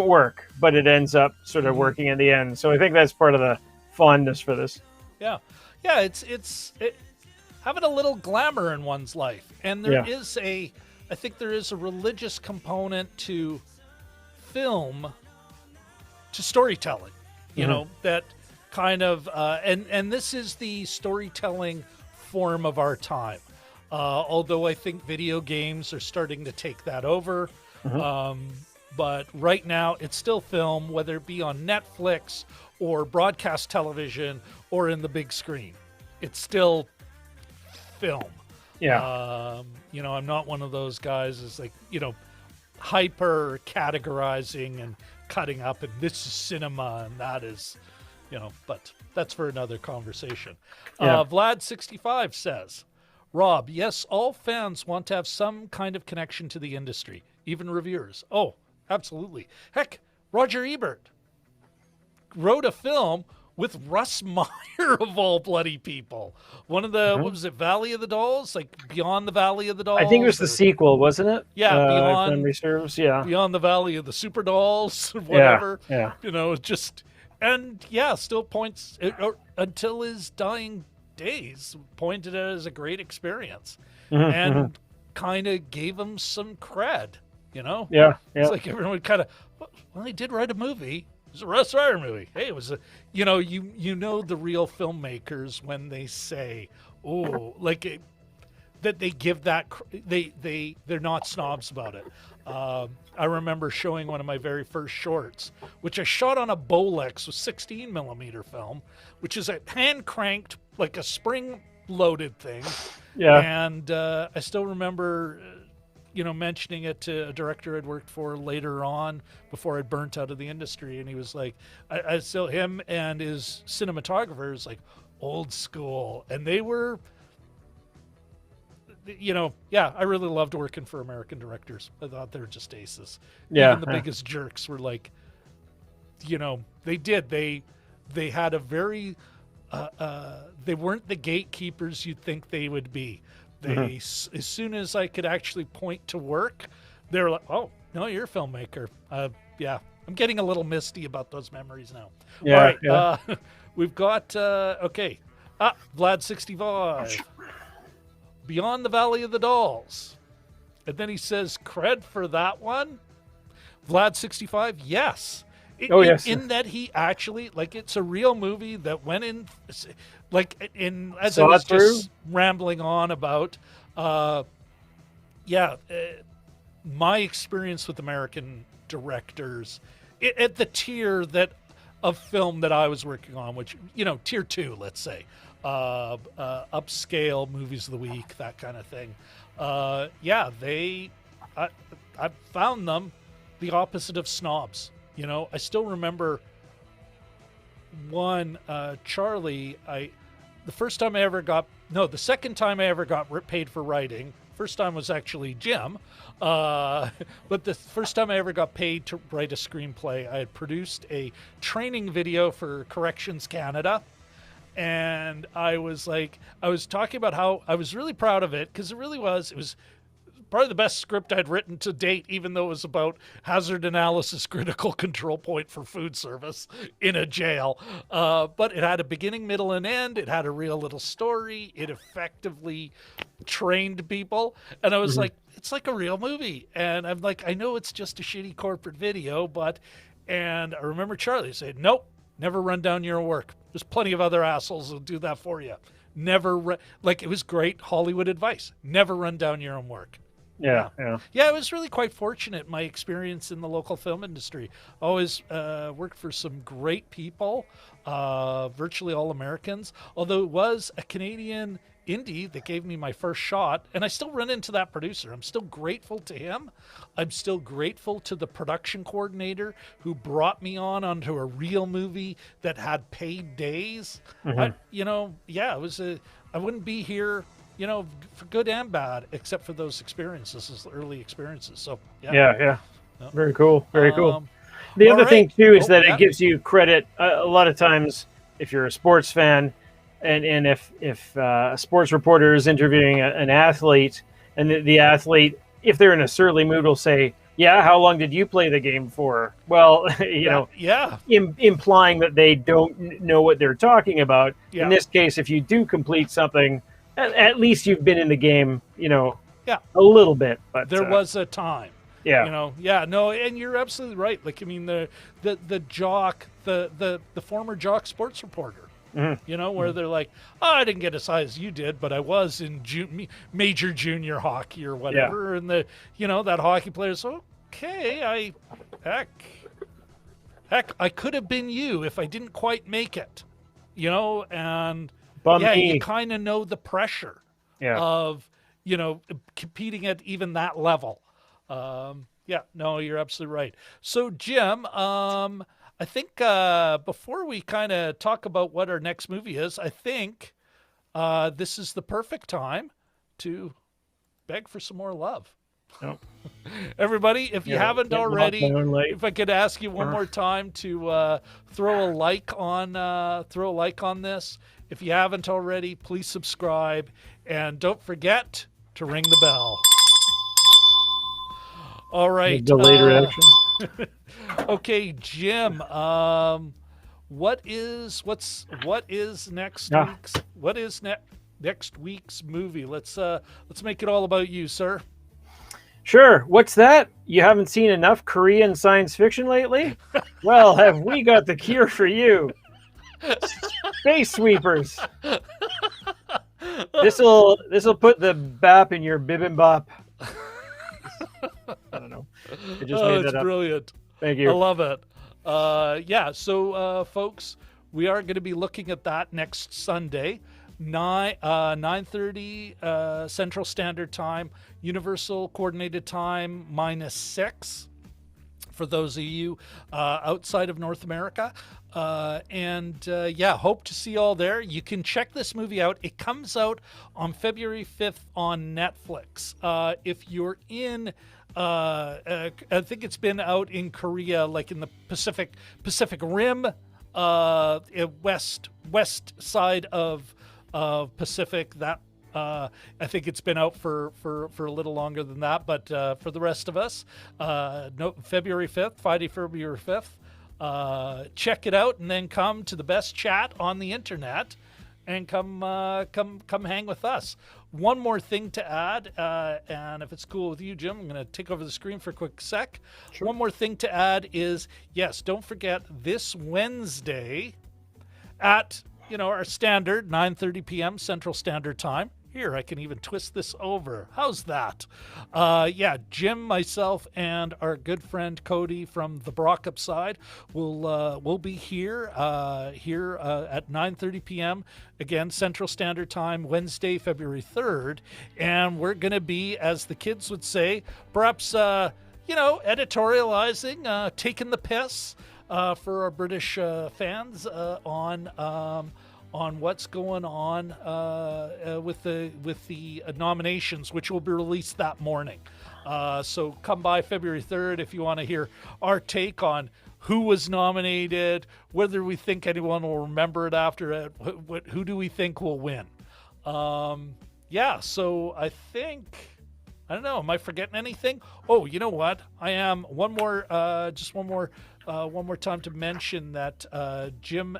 work, but it ends up sort of working in the end. So I think that's part of the fondness for this. Yeah. Yeah. It's having a little glamour in one's life. And there is I think there is a religious component to film, to storytelling, that kind of, and this is the storytelling form of our time. Although I think video games are starting to take that over. But right now, it's still film, whether it be on Netflix or broadcast television or in the big screen. It's still film. Yeah. I'm not one of those guys that's like, hyper categorizing and cutting up, and this is cinema and that is, but that's for another conversation. Yeah. Vlad65 says, Rob, yes, all fans want to have some kind of connection to the industry, even reviewers. Oh, absolutely. Heck, Roger Ebert wrote a film with Russ Meyer of all bloody people. One of the, what was it, Valley of the Dolls? Like Beyond the Valley of the Dolls? I think it was the sequel, wasn't it? Yeah, if memory serves. Yeah. Beyond the Valley of the Super Dolls, whatever. Yeah. Still points, until his dying days, pointed at it as a great experience. And kind of gave him some cred, Yeah. It's like everyone would kind of, well, he did write a movie. It was a Russ Meyer movie. Hey, it was a, you know the real filmmakers when they say, that they give that, they're not snobs about it. I remember showing one of my very first shorts, which I shot on a Bolex with 16 millimeter film, which is a hand cranked, like a spring loaded thing. Yeah. And I still remember, mentioning it to a director I'd worked for later on before I'd burnt out of the industry. And he was like, I still, him and his cinematographers, like old school. And they were, I really loved working for American directors. I thought they were just aces. Yeah. Even the biggest jerks were like, they had a very, they weren't the gatekeepers you'd think they would be. They, as soon as I could actually point to work, they were like, oh, no, you're a filmmaker. Yeah, I'm getting a little misty about those memories now. Yeah. All right, Yeah. we've got, Vlad65. Beyond the Valley of the Dolls. And then he says, cred for that one? Vlad65, yes. Yes. In that he actually, like, it's a real movie that went in, like, as Saw I was it through? just rambling on about, my experience with American directors at the tier of film that I was working on, which, tier 2, let's say, upscale movies of the week, that kind of thing. I found them the opposite of snobs. I still remember one, Charlie, the second time I ever got paid for writing, first time was actually Jim, but the first time I ever got paid to write a screenplay, I had produced a training video for Corrections Canada. And I was talking about how I was really proud of it, because it was probably the best script I'd written to date, even though it was about hazard analysis critical control point for food service in a jail. But it had a beginning, middle, and end. It had a real little story. It effectively trained people. And I was like, it's like a real movie. And I'm like, I know it's just a shitty corporate video, and I remember Charlie saying, nope, never run down your own work. There's plenty of other assholes who'll do that for you. It was great Hollywood advice. Never run down your own work. Yeah. Yeah, I was really quite fortunate. My experience in the local film industry. Always worked for some great people, virtually all Americans. Although it was a Canadian indie that gave me my first shot, and I still run into that producer. I'm still grateful to him. I'm still grateful to the production coordinator who brought me onto a real movie that had paid days. I wouldn't be here, for good and bad, except for those experiences, those early experiences. So Yeah. Very cool. Very cool. The other thing too is that it gives you credit. A lot of times, if you're a sports fan, and if a sports reporter is interviewing an athlete, and the athlete, if they're in a surly mood, will say, yeah, how long did you play the game for? Well, implying that they don't know what they're talking about. Yeah. In this case, if you do complete something, at least you've been in the game, a little bit. But there was a time. Yeah. And you're absolutely right. Like, I mean, the jock, the former jock sports reporter, You know, where they're like, oh, I didn't get as high as you did, but I was in major junior hockey or whatever. And the, you know, that hockey player's okay. Heck, I could have been you if I didn't quite make it, you know, and you kind of know the pressure of, you know, competing at even that level. No, you're absolutely right. So, Jim, I think before we kind of talk about what our next movie is, I think this is the perfect time to beg for some more love. Oh. Everybody, if you haven't already, if I could ask you one more time to throw a like on this. If you haven't already, please subscribe, and don't forget to ring the bell. All right. Delayed reaction. Okay, Jim. What is next week's movie? Let's make it all about you, sir. Sure. What's that? You haven't seen enough Korean science fiction lately? Well, have we got the cure for you? Space Sweepers. This'll put the bap in your bibimbap. I don't know. I just made that up. Brilliant. Thank you. I love it. So folks, we are going to be looking at that next Sunday, 9:30 Central Standard Time, Universal Coordinated Time -6 for those of you outside of North America. Hope to see you all there. You can check this movie out. It comes out on February 5th on Netflix. If you're in I think it's been out in Korea, like in the Pacific Rim, west side of Pacific. That I think it's been out for a little longer than that. But for the rest of us, February 5th, Friday, February 5th. Check it out, and then come to the best chat on the internet, and come hang with us. One more thing to add, and if it's cool with you, Jim, I'm going to take over the screen for a quick sec. Sure. One more thing to add is, yes, don't forget this Wednesday at, you know, our standard 9:30 p.m. Central Standard Time. Here, I can even twist this over. How's that? Jim, myself, and our good friend Cody from the Brockup side will be here at 9:30 p.m. again Central Standard Time, Wednesday, February 3rd, and we're going to be, as the kids would say, perhaps editorializing, taking the piss for our British fans on what's going on with the nominations, which will be released that morning. So come by February 3rd if you want to hear our take on who was nominated, whether we think anyone will remember it after it, who do we think will win. So I think, I don't know, am I forgetting anything? Oh, you know what? I am. One more time to mention that Jim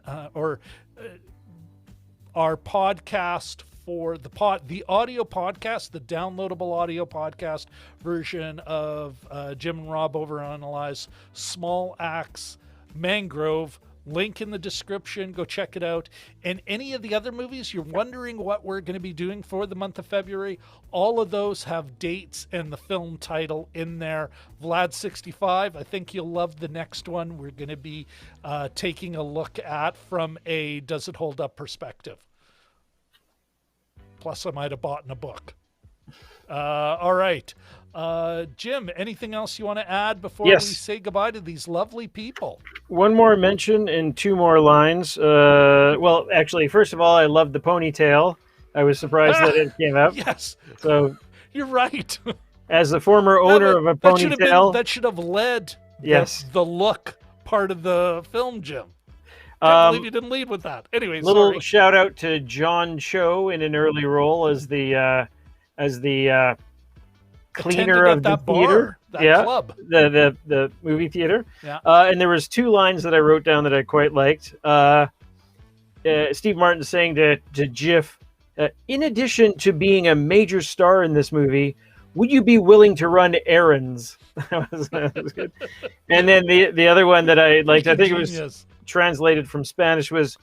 our podcast for the audio podcast, the downloadable audio podcast version of Jim and Rob Overanalyze Small Axe Mangrove. Link in the description. Go check it out. And any of the other movies you're wondering what we're going to be doing for the month of February, all of those have dates and the film title in there. Vlad 65, I think you'll love the next one. We're going to be taking a look at from a does it hold up perspective. Plus, I might have bought in a book. All right. Jim, anything else you want to add before we say goodbye to these lovely people? One more mention and two more lines. Well, actually, first of all, I loved the ponytail. I was surprised that it came up. Yes. So you're right. As the former owner of a ponytail, that should have led the look part of the film, Jim. Can't believe you didn't lead with that. Anyway, little shout out to John Cho in an early role as the cleaner of the theater, club, the movie theater. Yeah. And there was two lines that I wrote down that I quite liked. Steve Martin saying to Jiff, in addition to being a major star in this movie, would you be willing to run errands? that was good. And then the other one that I liked, I think it was translated from Spanish, was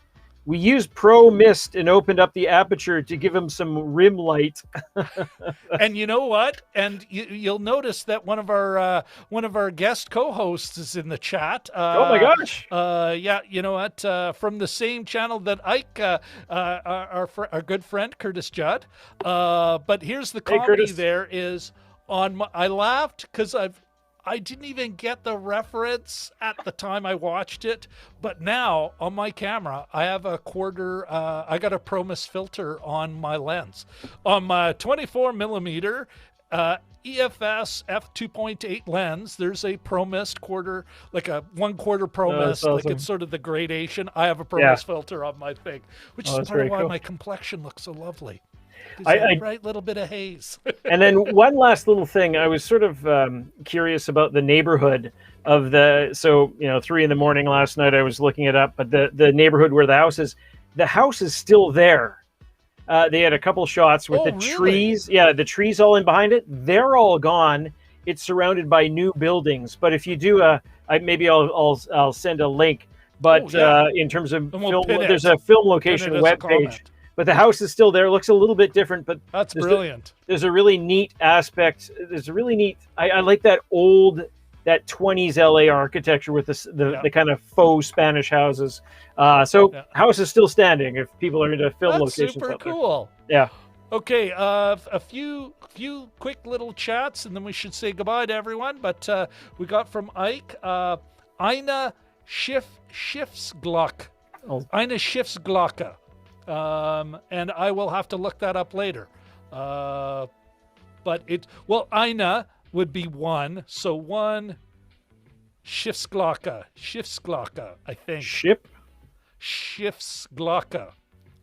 We used Pro Mist and opened up the aperture to give him some rim light. And you know what? And you'll notice that one of our guest co-hosts is in the chat. Oh my gosh! Yeah, you know what? From the same channel that Ike, our good friend Curtis Judd. But here's the comedy. Curtis. There is I laughed because I didn't even get the reference at the time I watched it, but now on my camera, I have I got a ProMist filter on my lens. On my 24 millimeter EFS f2.8 lens, there's a ProMist quarter, like a 1/4 ProMist, awesome. like it's sort of the gradation. I have a ProMist filter on my thing, which is part of why my complexion looks so lovely. A right little bit of haze. And then one last little thing, I was sort of curious about the neighborhood of 3 in the morning last night, I was looking it up, but the neighborhood where the house is still there. They had a couple shots with trees. Yeah, the trees all in behind it. They're all gone. It's surrounded by new buildings. But if you do maybe I'll send a link. But in terms of film, there's a film location webpage. But the house is still there. It looks a little bit different, but that's brilliant. There's a really neat aspect. There's a really neat. I like that 20s LA architecture with the kind of faux Spanish houses. House is still standing if people are into film locations. Super cool. Yeah. Okay. A few quick little chats, and then we should say goodbye to everyone. But we got from Ike, Eine Schiffsglocke. Eine Schiffsglocke. And I will have to look that up later. But Eine would be one. So one Schiffsglocke, I think. Schiffsglocke.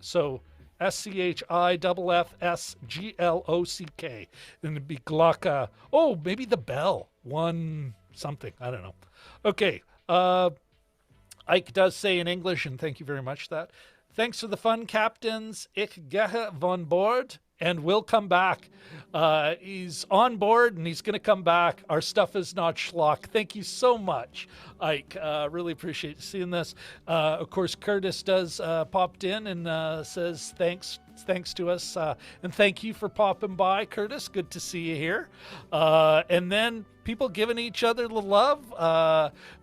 So SCHIFFSGLOCK. Then it'd be Glocke. Oh, maybe the bell. One something. I don't know. Okay. Ike does say in English, and thank you very much for that. Thanks for the fun, captains. Ich gehe von Bord, and we'll come back. He's on board, and he's going to come back. Our stuff is not schlock. Thank you so much, Ike. Really appreciate seeing this. Of course, Curtis does popped in and says thanks to us. And thank you for popping by, Curtis. Good to see you here. And then people giving each other the love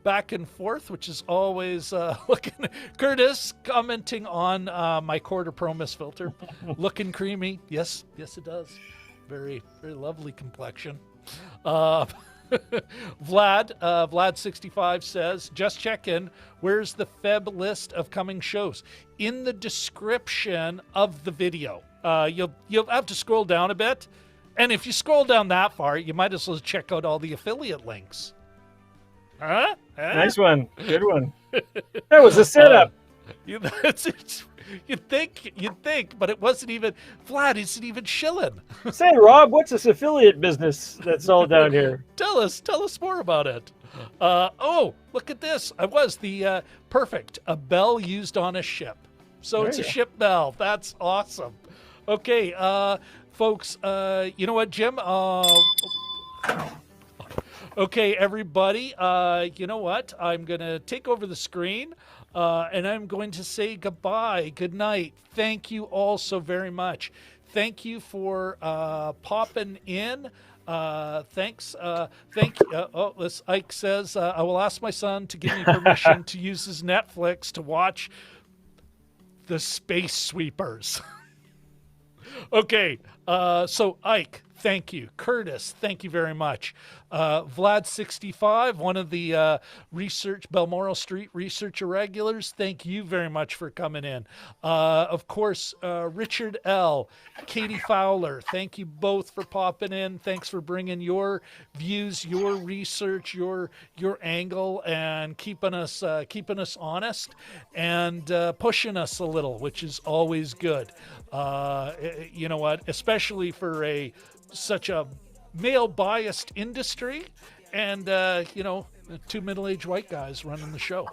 back and forth, which is always looking. Curtis commenting on my quarter ProMist filter, looking creamy. Yes, it does. Very, very lovely complexion. Vlad65 says, just check in. Where's the Feb list of coming shows? In the description of the video. You'll have to scroll down a bit. And if you scroll down that far, you might as well check out all the affiliate links. Huh? Nice one. Good one. That was a setup. You'd think, but it wasn't even. Vlad isn't even shilling. Say, Rob, what's this affiliate business that's all down here? Tell us more about it. Oh, look at this. I was perfect. A bell used on a ship. So it's a ship bell. That's awesome. Okay, folks, you know what, Jim? Okay, everybody, you know what? I'm going to take over the screen, and I'm going to say goodbye, good night. Thank you all so very much. Thank you for popping in. Thanks. Thank you. Ike says, I will ask my son to give me permission to use his Netflix to watch the Space Sweepers. Okay, so Ike, thank you. Curtis, thank you very much. Vlad65, one of the Balmoral Street Research Irregulars, thank you very much for coming in. Of course, Richard L., Katie Fowler, thank you both for popping in. Thanks for bringing your views, your research, your angle, and keeping us honest and pushing us a little, which is always good. You know what? Especially for such a male-biased industry, and two middle-aged white guys running the show.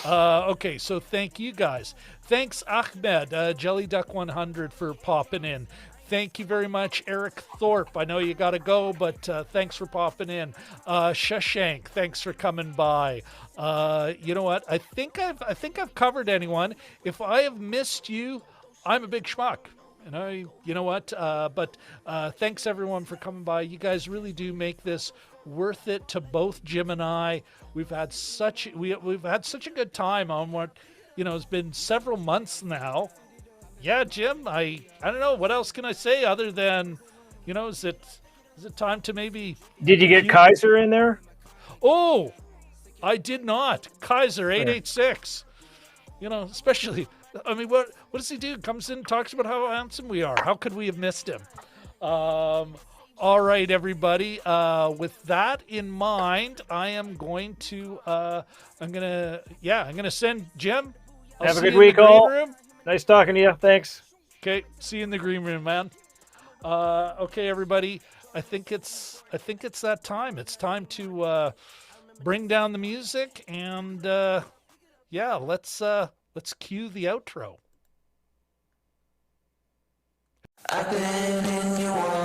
Okay, so thank you guys. Thanks, Ahmed, Jelly Duck 100, for popping in. Thank you very much, Eric Thorpe. I know you got to go, but thanks for popping in. Shashank, thanks for coming by. You know what? I think I've covered anyone. If I have missed you, I'm a big schmuck. And you know what? But thanks everyone for coming by. You guys really do make this worth it to both Jim and I. We've had such a good time on what, has been several months now. Yeah, Jim, I don't know. What else can I say other than, is it time to maybe... Did you get Kaiser in there? Oh, I did not. Kaiser, 886. Especially, I mean, what does he do? Comes in, talks about how handsome we are. How could we have missed him? All right, everybody. With that in mind, I am going to, I'm gonna send Jim. Have a good week, all. Nice talking to you. Thanks. Okay, see you in the green room, man. Okay, everybody. I think it's that time. It's time to bring down the music and let's cue the outro. I've been in your